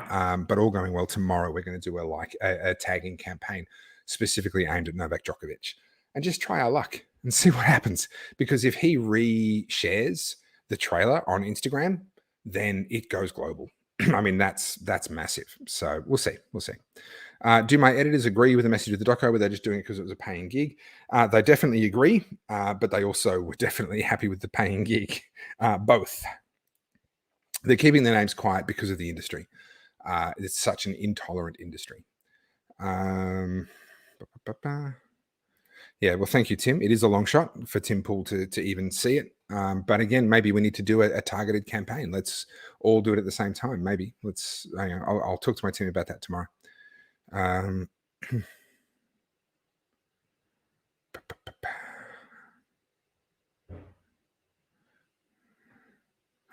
But all going well, tomorrow we're going to do a tagging campaign specifically aimed at Novak Djokovic and just try our luck and see what happens. Because if he reshares the trailer on Instagram, then it goes global. I mean, that's massive. So we'll see. Do my editors agree with the message of the doco? Were they just doing it because it was a paying gig? They definitely agree, but they also were definitely happy with the paying gig. Both. They're keeping their names quiet because of the industry. It's such an intolerant industry. Yeah, well, thank you, Tim. It is a long shot for Tim Poole to even see it. But again, maybe we need to do a targeted campaign. Let's all do it at the same time. Maybe I'll talk to my team about that tomorrow.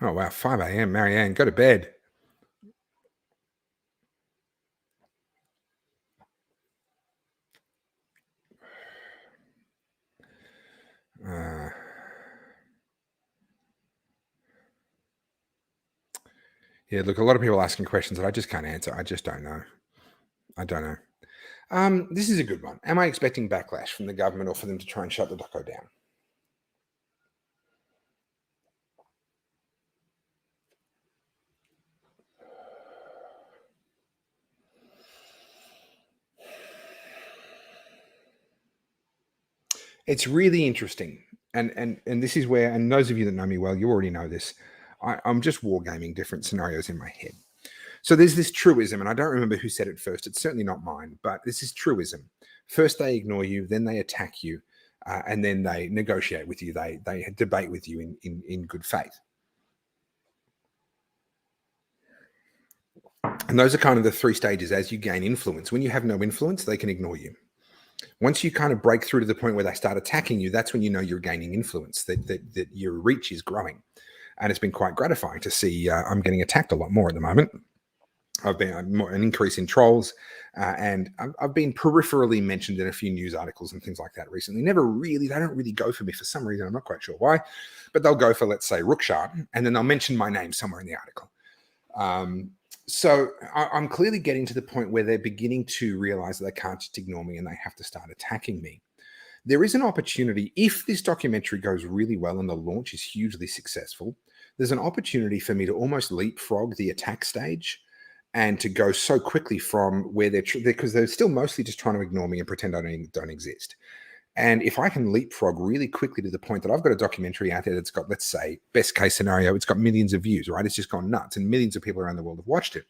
Oh, wow, 5 a.m. Marianne, go to bed. Yeah, look, a lot of people asking questions that I just can't answer. I just don't know. I don't know. This is a good one. Am I expecting backlash from the government or for them to try and shut the doco down? It's really interesting. And this is where, and those of you that know me well, you already know this. I'm just wargaming different scenarios in my head. So there's this truism, and I don't remember who said it first. It's certainly not mine, but this is truism. First they ignore you, then they attack you, and then they negotiate with you. They debate with you in good faith. And those are kind of the three stages as you gain influence. When you have no influence, they can ignore you. Once you kind of break through to the point where they start attacking you, that's when you know you're gaining influence, that your reach is growing. And it's been quite gratifying to see I'm getting attacked a lot more at the moment. I've been an increase in trolls, and I've been peripherally mentioned in a few news articles and things like that recently. They don't really go for me for some reason. I'm not quite sure why, but they'll go for, let's say, Rookshard, and then they'll mention my name somewhere in the article. So I'm clearly getting to the point where they're beginning to realize that they can't just ignore me and they have to start attacking me. There is an opportunity, if this documentary goes really well and the launch is hugely successful, there's an opportunity for me to almost leapfrog the attack stage and to go so quickly from where because they're still mostly just trying to ignore me and pretend I don't exist. And if I can leapfrog really quickly to the point that I've got a documentary out there that's got, let's say, best case scenario, it's got millions of views, right? It's just gone nuts and millions of people around the world have watched it.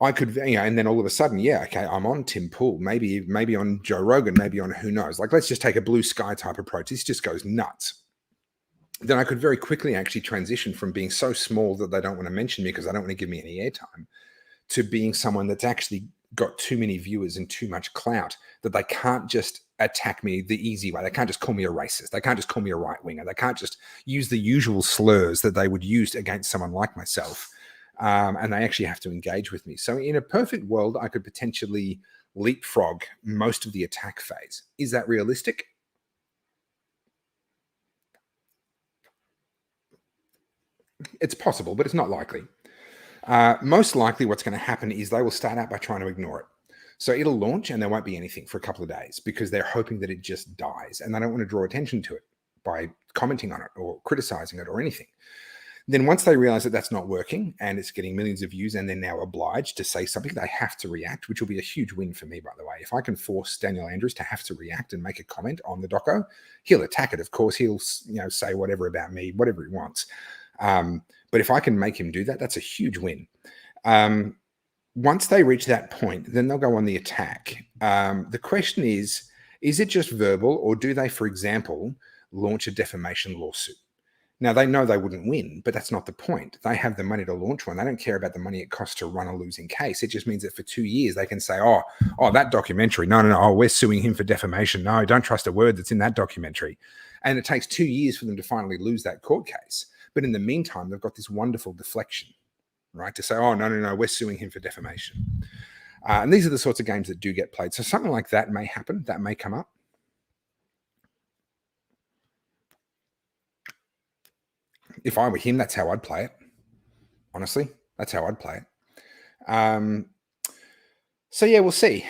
I could, and then all of a sudden, yeah, okay, I'm on Tim Poole, maybe on Joe Rogan, maybe on who knows. Like, let's just take a blue sky type approach. This just goes nuts. Then I could very quickly actually transition from being so small that they don't want to mention me because they don't want to give me any airtime to being someone that's actually got too many viewers and too much clout that they can't just attack me the easy way. They can't just call me a racist. They can't just call me a right winger. They can't just use the usual slurs that they would use against someone like myself. And they actually have to engage with me. So in a perfect world, I could potentially leapfrog most of the attack phase. Is that realistic? It's possible, but it's not likely. Most likely what's going to happen is they will start out by trying to ignore it. So it'll launch and there won't be anything for a couple of days because they're hoping that it just dies and they don't want to draw attention to it by commenting on it or criticizing it or anything. Then once they realize that that's not working and it's getting millions of views and they're now obliged to say something, they have to react, which will be a huge win for me, by the way. If I can force Daniel Andrews to have to react and make a comment on the doco, he'll attack it. Of course, he'll say whatever about me, whatever he wants. But if I can make him do that, that's a huge win. Once they reach that point, then they'll go on the attack. The question is it just verbal or do they, for example, launch a defamation lawsuit? Now, they know they wouldn't win, but that's not the point. They have the money to launch one. They don't care about the money it costs to run a losing case. It just means that for 2 years, they can say, oh, that documentary. No. Oh, we're suing him for defamation. No, don't trust a word that's in that documentary. And it takes 2 years for them to finally lose that court case. But in the meantime, they've got this wonderful deflection, right? To say, oh, no, we're suing him for defamation. And these are the sorts of games that do get played. So something like that may happen. That may come up. If I were him, that's how I'd play it. Honestly, that's how I'd play it. So yeah, we'll see.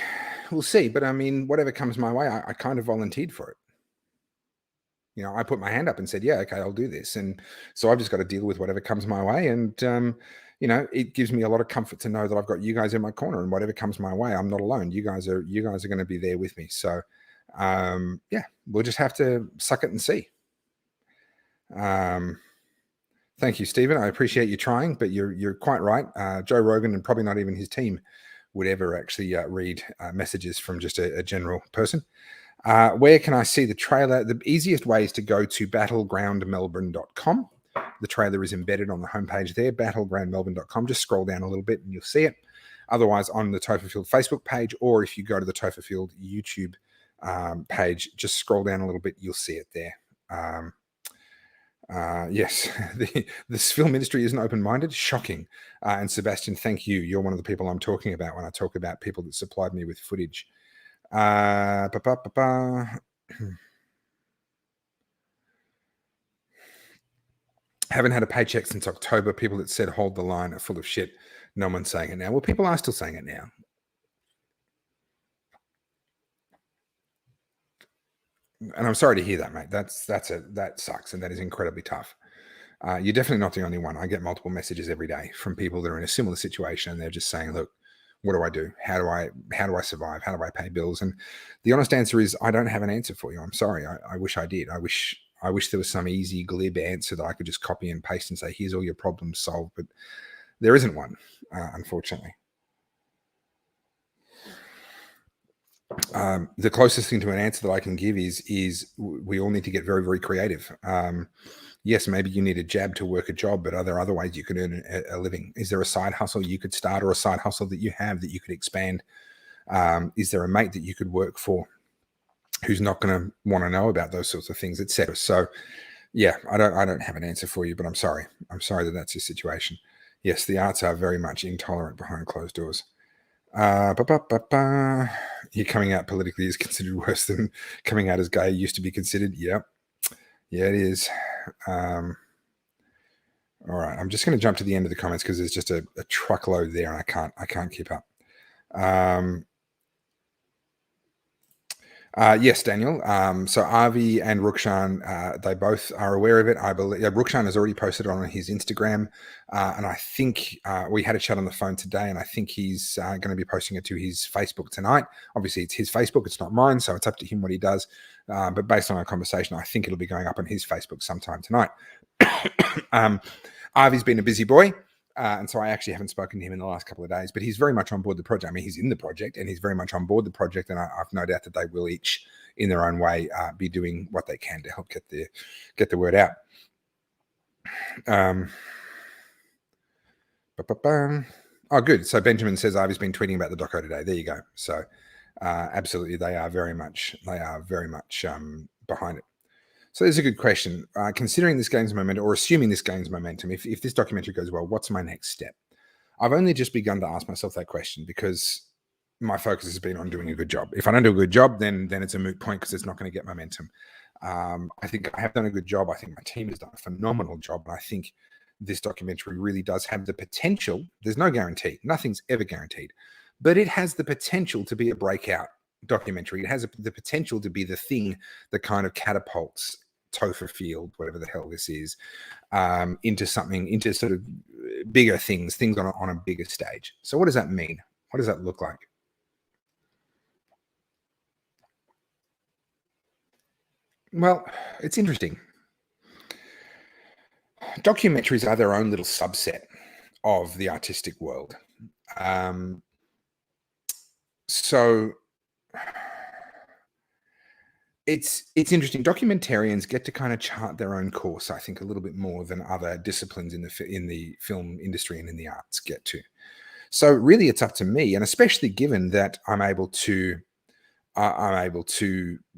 We'll see. But I mean, whatever comes my way, I kind of volunteered for it. I put my hand up and said, yeah, okay, I'll do this. And so I've just got to deal with whatever comes my way. And, it gives me a lot of comfort to know that I've got you guys in my corner and whatever comes my way, I'm not alone. You guys are going to be there with me. So, yeah, we'll just have to suck it and see. Thank you, Stephen. I appreciate you trying, but you're quite right. Joe Rogan and probably not even his team would ever actually read messages from just a general person. Where can I see the trailer? The easiest way is to go to battlegroundmelbourne.com. The trailer is embedded on the homepage there, battlegroundmelbourne.com. Just scroll down a little bit and you'll see it. Otherwise, on the Topher Field Facebook page, or if you go to the Topher Field YouTube page, just scroll down a little bit, you'll see it there. Yes, this film industry isn't open-minded. Shocking. And Sebastian, thank you. You're one of the people I'm talking about when I talk about people that supplied me with footage. Haven't had a paycheck since October. People that said hold the line are full of shit. No one's saying it now. Well, people are still saying it now. And I'm sorry to hear that, mate. That sucks, and that is incredibly tough. You're definitely not the only one. I get multiple messages every day from people that are in a similar situation, and they're just saying, "Look, what do I do? How do I survive? How do I pay bills?" And the honest answer is, I don't have an answer for you. I'm sorry. I wish I did. I wish there was some easy, glib answer that I could just copy and paste and say, "Here's all your problems solved," but there isn't one, unfortunately. The closest thing to an answer that I can give is we all need to get very, very creative. Yes, maybe you need a jab to work a job, but are there other ways you could earn a living? Is there a side hustle you could start, or a side hustle that you have that you could expand? Is there a mate that you could work for who's not going to want to know about those sorts of things, etc.? So, yeah, I don't have an answer for you, but I'm sorry. I'm sorry that that's your situation. Yes, the arts are very much intolerant behind closed doors. Here, coming out politically is considered worse than coming out as gay used to be considered. Yeah, it is. All right, I'm just going to jump to the end of the comments because there's just a truckload there, and I can't keep up. Yes, Daniel. So Avi and Rukshan, they both are aware of it. I believe Rukshan has already posted on his Instagram, and I think we had a chat on the phone today, and I think he's going to be posting it to his Facebook tonight. Obviously, it's his Facebook; it's not mine, so it's up to him what he does. But based on our conversation, I think it'll be going up on his Facebook sometime tonight. Avi's been a busy boy. And so I actually haven't spoken to him in the last couple of days, but he's very much on board the project. I mean, he's in the project and he's very much on board the project. And I've no doubt that they will each, in their own way, be doing what they can to help get the word out. Oh, good. So Benjamin says Ivy's been tweeting about the doco today. There you go. So absolutely, they are very much behind it. So there's a good question. Considering this game's momentum, or assuming this game's momentum, if this documentary goes well, what's my next step? I've only just begun to ask myself that question because my focus has been on doing a good job. If I don't do a good job, then it's a moot point because it's not going to get momentum. I think I have done a good job. I think my team has done a phenomenal job. And I think this documentary really does have the potential. There's no guarantee. Nothing's ever guaranteed. But it has the potential to be a breakout documentary. It has the potential to be the thing that kind of catapults Topher Field, whatever the hell this is, into sort of bigger things on a bigger stage. So what does that mean? What does that look like? Well, it's interesting. Documentaries are their own little subset of the artistic world. So it's interesting. Documentarians get to kind of chart their own course, I think, a little bit more than other disciplines in the film industry and in the arts get to. So really, it's up to me, and especially given that I'm able to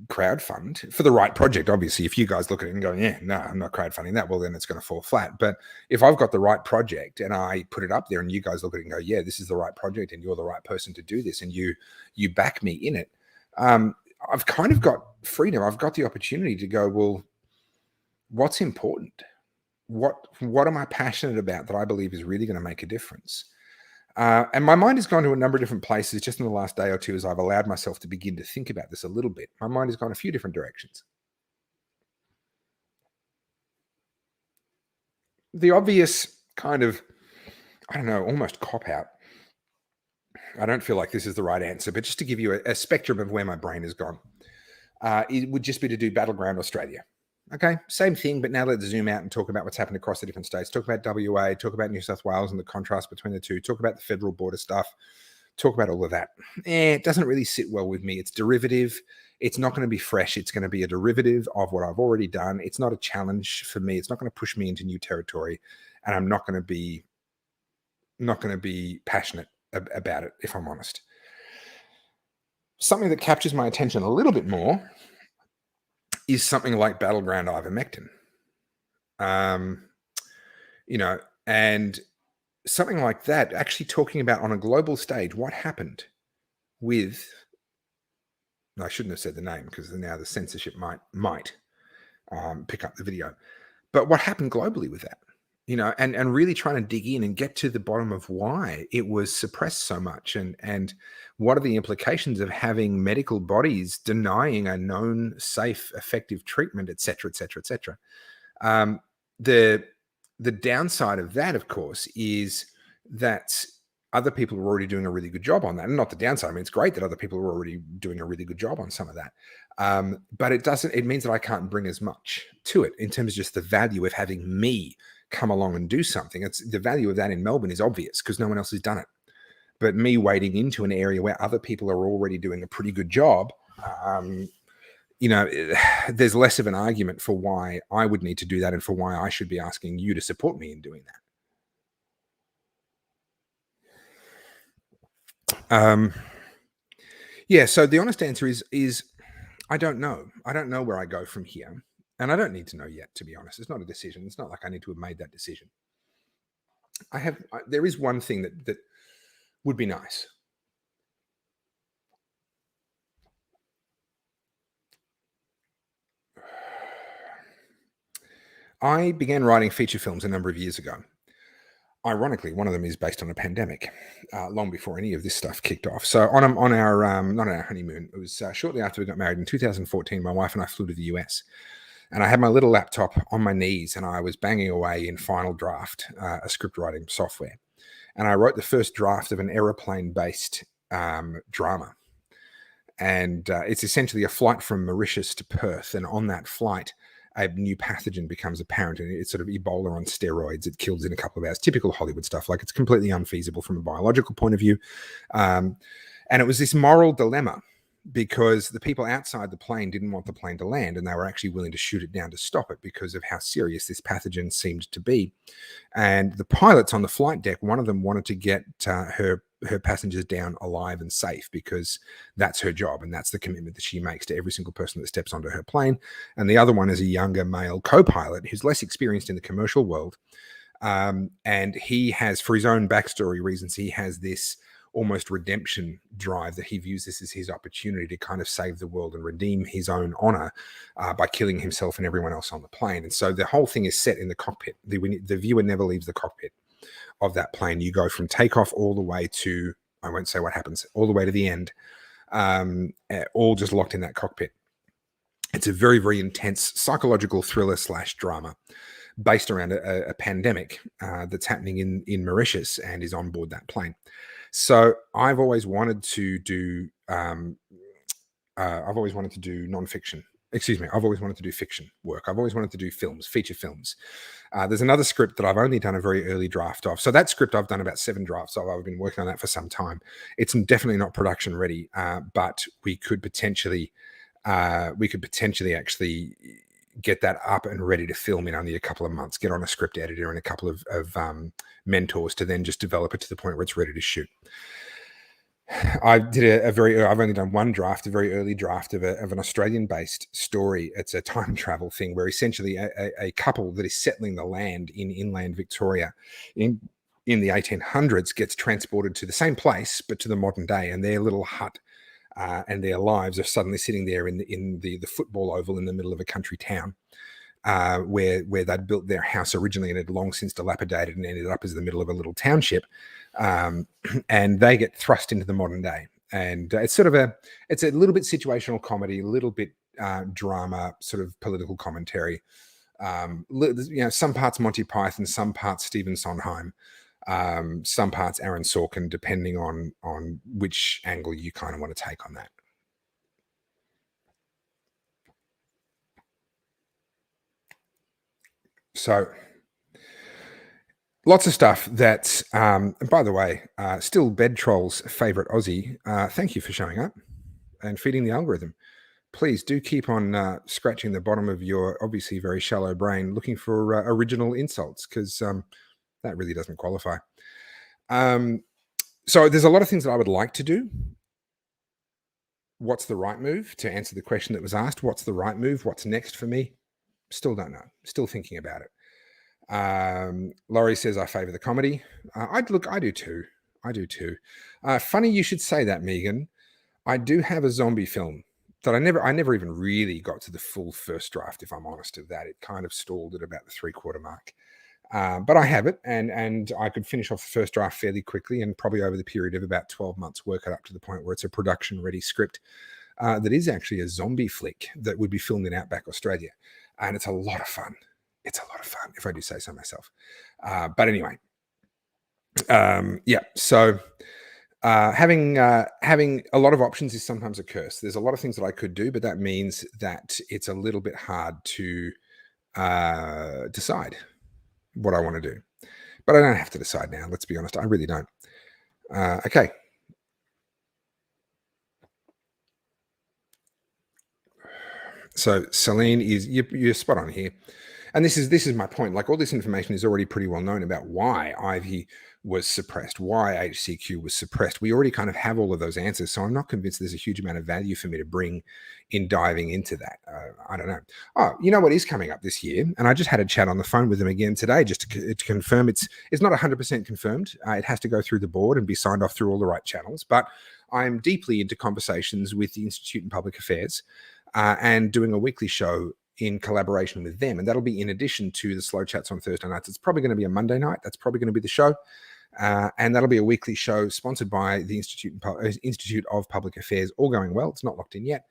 crowdfund for the right project. Obviously, if you guys look at it and go, yeah, no, I'm not crowdfunding that, well, then it's going to fall flat. But if I've got the right project and I put it up there and you guys look at it and go, yeah, this is the right project and you're the right person to do this and you back me in it, I've kind of got freedom. I've got the opportunity to go, well, what's important? What am I passionate about that I believe is really going to make a difference? And my mind has gone to a number of different places just in the last day or two as I've allowed myself to begin to think about this a little bit. My mind has gone a few different directions. The obvious kind of, I don't know, almost cop-out. I don't feel like this is the right answer, but just to give you a spectrum of where my brain has gone, it would just be to do Battleground Australia. Okay, same thing, but now let's zoom out and talk about what's happened across the different states. Talk about WA, talk about New South Wales and the contrast between the two. Talk about the federal border stuff. Talk about all of that. It doesn't really sit well with me. It's derivative. It's not going to be fresh. It's going to be a derivative of what I've already done. It's not a challenge for me. It's not going to push me into new territory, and I'm not going to be passionate about it, if I'm honest. Something that captures my attention a little bit more is something like Battleground Ivermectin. And something like that, actually talking about on a global stage what happened with, I shouldn't have said the name because now the censorship might pick up the video, but what happened globally with that, and really trying to dig in and get to the bottom of why it was suppressed so much and what are the implications of having medical bodies denying a known safe, effective treatment, et cetera, et cetera, et cetera. The downside of that, of course, is that other people are already doing a really good job on that. And not the downside. I mean, it's great that other people are already doing a really good job on some of that. But it means that I can't bring as much to it in terms of just the value of having me come along and do something. It's the value of that in Melbourne is obvious because no one else has done it. But me wading into an area where other people are already doing a pretty good job, there's less of an argument for why I would need to do that and for why I should be asking you to support me in doing that. So the honest answer is I don't know. I don't know where I go from here. And I don't need to know yet, to be honest. It's not a decision. It's not like I need to have made that decision. There is one thing that would be nice. I began writing feature films a number of years ago. Ironically, one of them is based on a pandemic, long before any of this stuff kicked off. So on our not on our honeymoon, it was shortly after we got married in 2014. My wife and I flew to the US, and I had my little laptop on my knees, and I was banging away in Final Draft, a script writing software, and I wrote the first draft of an aeroplane-based drama, and it's essentially a flight from Mauritius to Perth, and on that flight, a new pathogen becomes apparent, and it's sort of Ebola on steroids. It kills in a couple of hours. Typical Hollywood stuff. Like, it's completely unfeasible from a biological point of view. And it was this moral dilemma because the people outside the plane didn't want the plane to land, and they were actually willing to shoot it down to stop it because of how serious this pathogen seemed to be. And the pilots on the flight deck, one of them wanted to get her passengers down alive and safe, because that's her job and that's the commitment that she makes to every single person that steps onto her plane. And the other one is a younger male co-pilot who's less experienced in the commercial world. And he has, for his own backstory reasons, he has this almost redemption drive that he views this as his opportunity to kind of save the world and redeem his own honor by killing himself and everyone else on the plane. And so the whole thing is set in the cockpit. The viewer never leaves the cockpit of that plane. You go from takeoff all the way to, I won't say what happens, all the way to the end, all just locked in that cockpit. It's a very, very intense psychological thriller / drama based around a pandemic that's happening in Mauritius and is on board that plane. So I've always wanted to do nonfiction. Excuse me. I've always wanted to do fiction work. I've always wanted to do films, feature films. There's another script that I've only done a very early draft of. So that script I've done about 7 drafts of. I've been working on that for some time. It's definitely not production ready, but we could potentially actually get that up and ready to film in only a couple of months, get on a script editor and a couple of mentors to then just develop it to the point where it's ready to shoot. I've only done one draft, a very early draft of an Australian-based story. It's a time travel thing where essentially a couple that is settling the land in inland Victoria in the 1800s gets transported to the same place, but to the modern day, and their little hut and their lives are suddenly sitting there in the football oval in the middle of a country town where they'd built their house originally and had long since dilapidated and ended up as the middle of a little township. And they get thrust into the modern day. And it's a little bit situational comedy, a little bit drama, sort of political commentary. Some parts Monty Python, some parts Stephen Sondheim, some parts Aaron Sorkin, depending on which angle you kind of want to take on that. So lots of stuff that, and by the way, still Bed Troll's favorite Aussie, thank you for showing up and feeding the algorithm. Please do keep on scratching the bottom of your obviously very shallow brain looking for original insults, because that really doesn't qualify. So there's a lot of things that I would like to do. What's the right move? To answer the question that was asked, what's the right move? What's next for me? Still don't know. Still thinking about it. Laurie says I favor the comedy. I do too. Funny you should say that, Megan. I do have a zombie film that I never even really got to the full first draft, if I'm honest of that. It kind of stalled at about the 3/4 mark. But I have it, and I could finish off the first draft fairly quickly, and probably over the period of about 12 months, work it up to the point where it's a production-ready script that is actually a zombie flick that would be filmed in Outback Australia. And it's a lot of fun. It's a lot of fun, if I do say so myself. But anyway, yeah. So having a lot of options is sometimes a curse. There's a lot of things that I could do, but that means that it's a little bit hard to decide what I want to do. But I don't have to decide now. Let's be honest. I really don't. Okay. So Celine, you're spot on here. And this is my point. Like, all this information is already pretty well known about why Ivy was suppressed, why HCQ was suppressed. We already kind of have all of those answers. So I'm not convinced there's a huge amount of value for me to bring in diving into that. I don't know. Oh, you know what is coming up this year? And I just had a chat on the phone with him again today just to confirm it's not 100% confirmed. It has to go through the board and be signed off through all the right channels. But I'm deeply into conversations with the Institute in Public Affairs and doing a weekly show in collaboration with them. And that'll be in addition to the slow chats on Thursday nights. It's probably going to be a Monday night. That's probably going to be the show. And that'll be a weekly show sponsored by the Institute of Public Affairs, all going well. It's not locked in yet.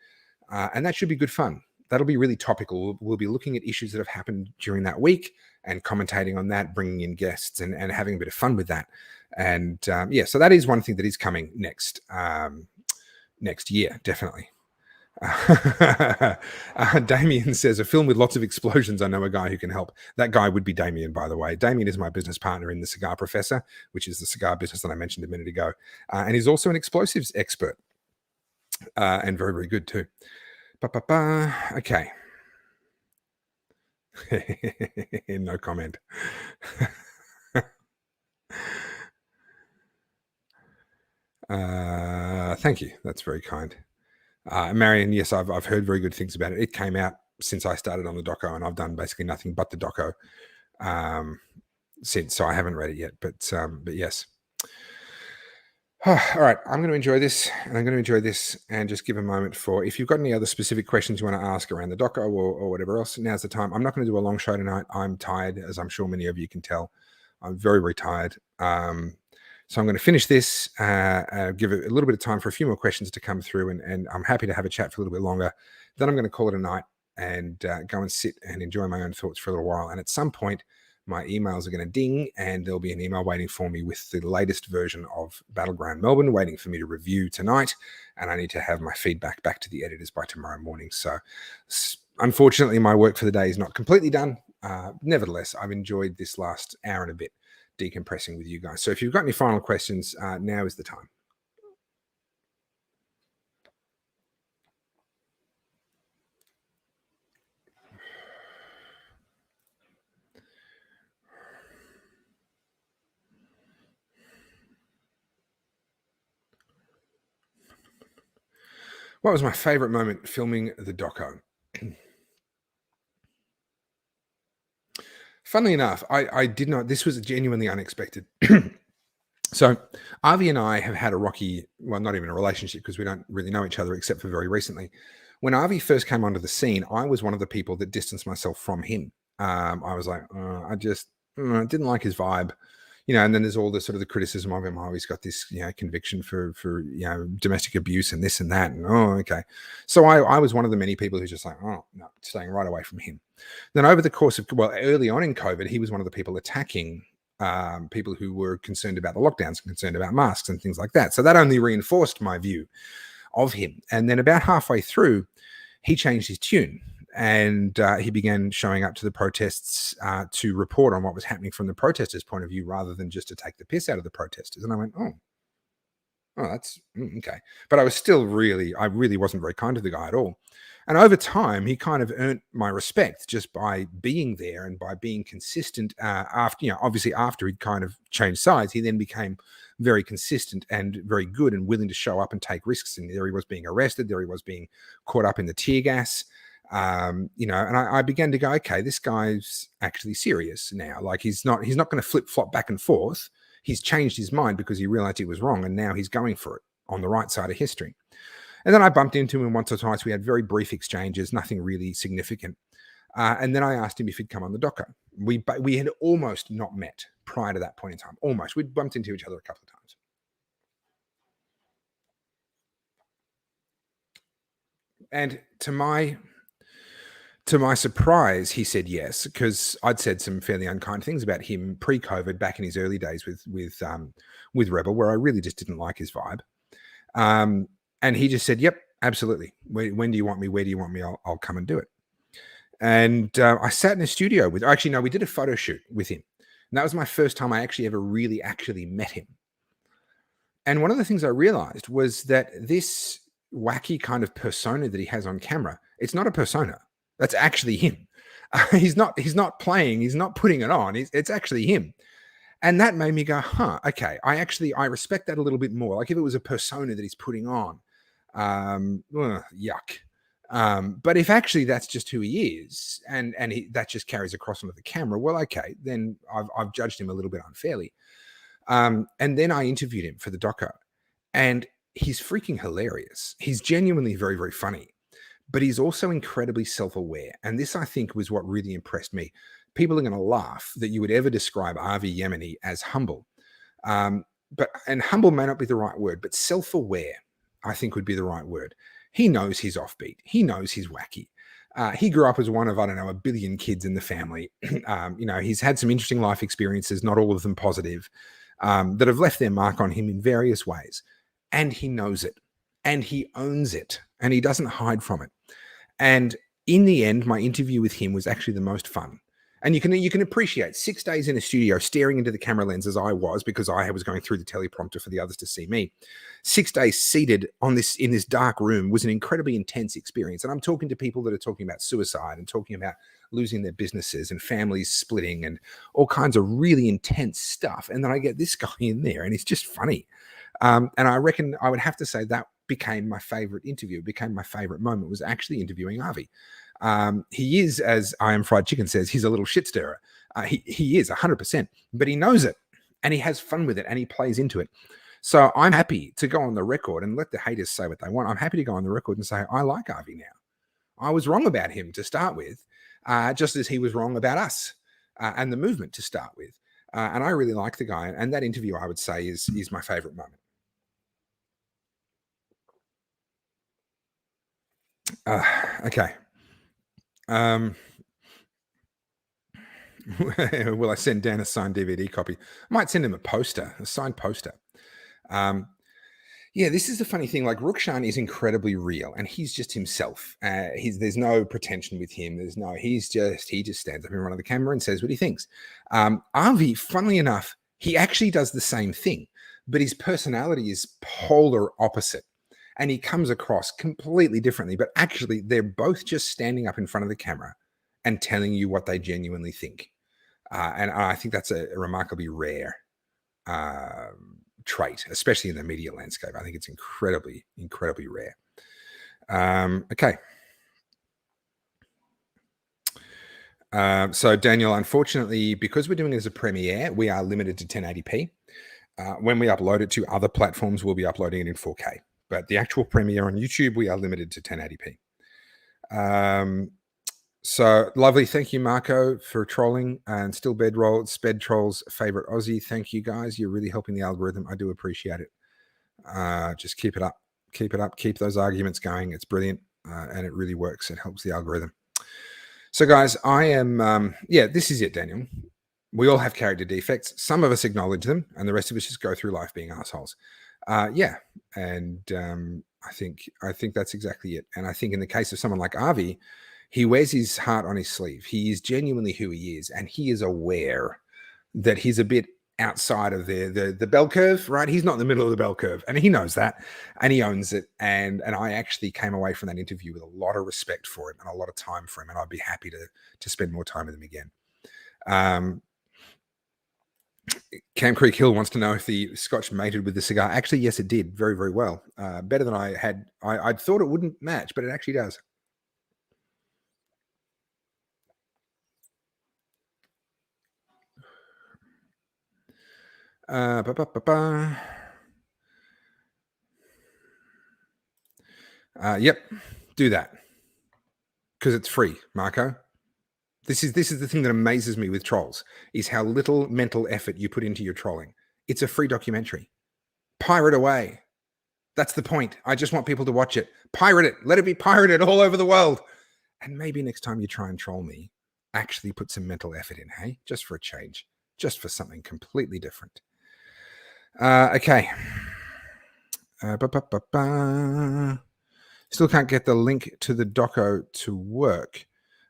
And that should be good fun. That'll be really topical. We'll be looking at issues that have happened during that week and commentating on that, bringing in guests and having a bit of fun with that. And yeah, so that is one thing that is coming next year, definitely. Damien says, a film with lots of explosions. I know a guy who can help. That guy would be Damien, by the way. Damien is my business partner in The Cigar Professor, which is the cigar business that I mentioned a minute ago. And he's also an explosives expert. and very, very good too. Ba-ba-ba. Okay. No comment. Thank you. That's very kind. Marion, yes, I've heard very good things about it. It came out since I started on the doco, and I've done basically nothing but the doco since. So I haven't read it yet, but yes. All right, I'm going to enjoy this, and I'm going to enjoy this, and just give a moment for if you've got any other specific questions you want to ask around the doco or whatever else. Now's the time. I'm not going to do a long show tonight. I'm tired, as I'm sure many of you can tell. I'm very, very tired. So I'm going to finish this, give it a little bit of time for a few more questions to come through, and I'm happy to have a chat for a little bit longer. Then I'm going to call it a night and go and sit and enjoy my own thoughts for a little while. And at some point, my emails are going to ding, and there'll be an email waiting for me with the latest version of Battleground Melbourne waiting for me to review tonight. And I need to have my feedback back to the editors by tomorrow morning. So unfortunately, my work for the day is not completely done. Nevertheless, I've enjoyed this last hour and a bit decompressing with you guys. So if you've got any final questions, now is the time. What was my favorite moment filming the doco? Funnily enough, I did not, this was genuinely unexpected. So Avi and I have had a rocky, well, not even a relationship because we don't really know each other except for very recently. When Avi first came onto the scene, I was one of the people that distanced myself from him. I was like, I just didn't like his vibe, and then there's all the sort of the criticism of him. Oh, he's got this, conviction for domestic abuse and this and that. And okay. So I was one of the many people who's just like, oh no, staying right away from him. Then over the course of, early on in COVID, he was one of the people attacking people who were concerned about the lockdowns, concerned about masks and things like that. So that only reinforced my view of him. And then about halfway through, he changed his tune and he began showing up to the protests to report on what was happening from the protesters' point of view rather than just to take the piss out of the protesters. And I went, oh, that's okay. But I really wasn't very kind to the guy at all. And over time, he kind of earned my respect just by being there and by being consistent. Obviously after he'd kind of changed sides, he then became very consistent and very good and willing to show up and take risks. And there he was being arrested. There he was being caught up in the tear gas. And I began to go, okay, this guy's actually serious now. Like he's not going to flip flop back and forth. He's changed his mind because he realized he was wrong. And now he's going for it on the right side of history. And then I bumped into him once or twice. We had very brief exchanges, nothing really significant. And then I asked him if he'd come on the doco. We had almost not met prior to that point in time. Almost. We'd bumped into each other a couple of times. And to my surprise, he said yes, because I'd said some fairly unkind things about him pre-COVID back in his early days with Rebel, where I really just didn't like his vibe. And he just said, yep, absolutely. When do you want me? Where do you want me? I'll come and do it. And I sat in a studio we did a photo shoot with him. And that was my first time I actually ever really actually met him. And one of the things I realized was that this wacky kind of persona that he has on camera, it's not a persona. That's actually him. He's not playing. He's not putting it on. It's actually him. And that made me go, okay. I respect that a little bit more. Like if it was a persona that he's putting on, yuck. But if actually that's just who he is, and that just carries across onto the camera, well, okay, then I've judged him a little bit unfairly. And then I interviewed him for the doco, and he's freaking hilarious. He's genuinely very, very funny, but he's also incredibly self-aware. And this, I think, was what really impressed me. People are going to laugh that you would ever describe Avi Yemeni as humble. And humble may not be the right word, but self-aware, I think, would be the right word. He knows he's offbeat. He knows he's wacky. He grew up as one of, a billion kids in the family. He's had some interesting life experiences, not all of them positive, that have left their mark on him in various ways. And he knows it. And he owns it. And he doesn't hide from it. And in the end, my interview with him was actually the most fun. And you can appreciate 6 days in a studio staring into the camera lens as I was, because I was going through the teleprompter for the others to see me. 6 days seated in this dark room was an incredibly intense experience. And I'm talking to people that are talking about suicide and talking about losing their businesses and families splitting and all kinds of really intense stuff. And then I get this guy in there and it's just funny. And I reckon I would have to say that became my favorite interview, became my favorite moment, was actually interviewing Avi. He is, as I Am Fried Chicken says, he's a little shit stirrer. He is 100%, but he knows it and he has fun with it and he plays into it. So I'm happy to go on the record and let the haters say what they want. I'm happy to go on the record and say, I like Avi now. I was wrong about him to start with, just as he was wrong about us and the movement to start with. And I really like the guy. And that interview, I would say, is my favorite moment. Okay. Will I send Dan a signed DVD copy? I might send him a signed poster. Yeah, this is the funny thing. Like, Rukshan is incredibly real, and he's just himself. There's no pretension with him. He just stands up in front of the camera and says what he thinks. Avi, funnily enough, he actually does the same thing, but his personality is polar opposite. And he comes across completely differently, but actually they're both just standing up in front of the camera and telling you what they genuinely think. And I think that's a remarkably rare trait, especially in the media landscape. I think it's incredibly, incredibly rare. Okay. So Daniel, unfortunately, because we're doing it as a premiere, we are limited to 1080p. When we upload it to other platforms, we'll be uploading it in 4K. But the actual premiere on YouTube, we are limited to 1080p. So lovely. Thank you, Marco, for trolling. And still Sped Trolls favorite Aussie. Thank you, guys. You're really helping the algorithm. I do appreciate it. Just keep it up. Keep it up. Keep those arguments going. It's brilliant. And it really works. It helps the algorithm. So, guys, I am, this is it, Daniel. We all have character defects. Some of us acknowledge them, and the rest of us just go through life being assholes. And I think that's exactly it. And I think in the case of someone like Avi, he wears his heart on his sleeve. He is genuinely who he is, and he is aware that he's a bit outside of the bell curve, right? He's not in the middle of the bell curve, and he knows that, and he owns it. And I actually came away from that interview with a lot of respect for him and a lot of time for him, and I'd be happy to spend more time with him again. Cam Creek Hill wants to know if the Scotch mated with the cigar. Actually, yes, it did very, very well. Better than I had. I thought it wouldn't match, but it actually does. Yep, do that because it's free, Marco. This is the thing that amazes me with trolls, is how little mental effort you put into your trolling. It's a free documentary. Pirate away. That's the point. I just want people to watch it. Pirate it. Let it be pirated all over the world. And maybe next time you try and troll me, actually put some mental effort in, hey? Just for a change. Just for something completely different. Okay. Still can't get the link to the doco to work.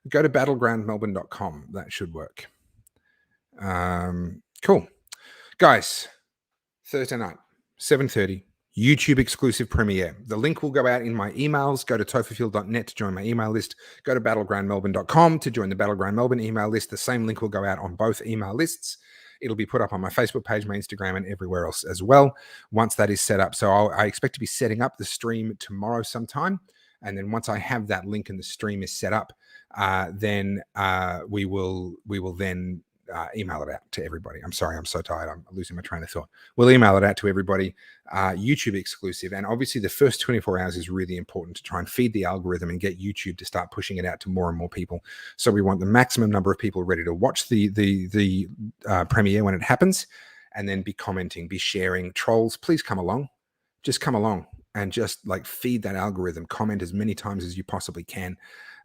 Go to battlegroundmelbourne.com. That should work. Cool. Guys, Thursday night, 7:30, YouTube exclusive premiere. The link will go out in my emails. Go to tofufield.net to join my email list. Go to battlegroundmelbourne.com to join the Battleground Melbourne email list. The same link will go out on both email lists. It'll be put up on my Facebook page, my Instagram, and everywhere else as well once that is set up. So I expect to be setting up the stream tomorrow sometime. And then once I have that link and the stream is set up, then we will then email it out to everybody. I'm sorry, I'm so tired. I'm losing my train of thought. We'll email it out to everybody, YouTube exclusive. And obviously the first 24 hours is really important to try and feed the algorithm and get YouTube to start pushing it out to more and more people. So we want the maximum number of people ready to watch the premiere when it happens, and then be commenting, be sharing. Trolls, please come along. Just come along and just like feed that algorithm. Comment as many times as you possibly can.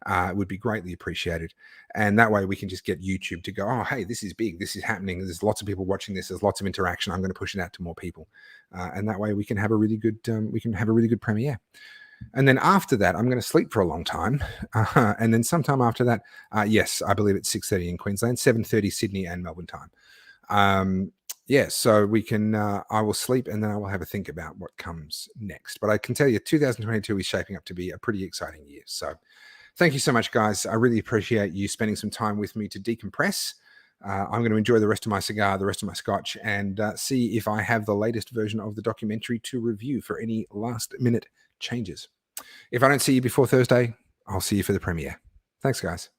It would be greatly appreciated. And that way we can just get YouTube to go, oh, hey, this is big. This is happening. There's lots of people watching this. There's lots of interaction. I'm going to push it out to more people. And that way we can have a really good premiere. And then after that, I'm going to sleep for a long time. And then sometime after that, yes, I believe it's 6:30 in Queensland, 7:30 Sydney and Melbourne time. Yeah, so we can, I will sleep and then I will have a think about what comes next. But I can tell you 2022 is shaping up to be a pretty exciting year. So thank you so much, guys. I really appreciate you spending some time with me to decompress. I'm going to enjoy the rest of my cigar, the rest of my scotch, and see if I have the latest version of the documentary to review for any last minute changes. If I don't see you before Thursday, I'll see you for the premiere. Thanks, guys.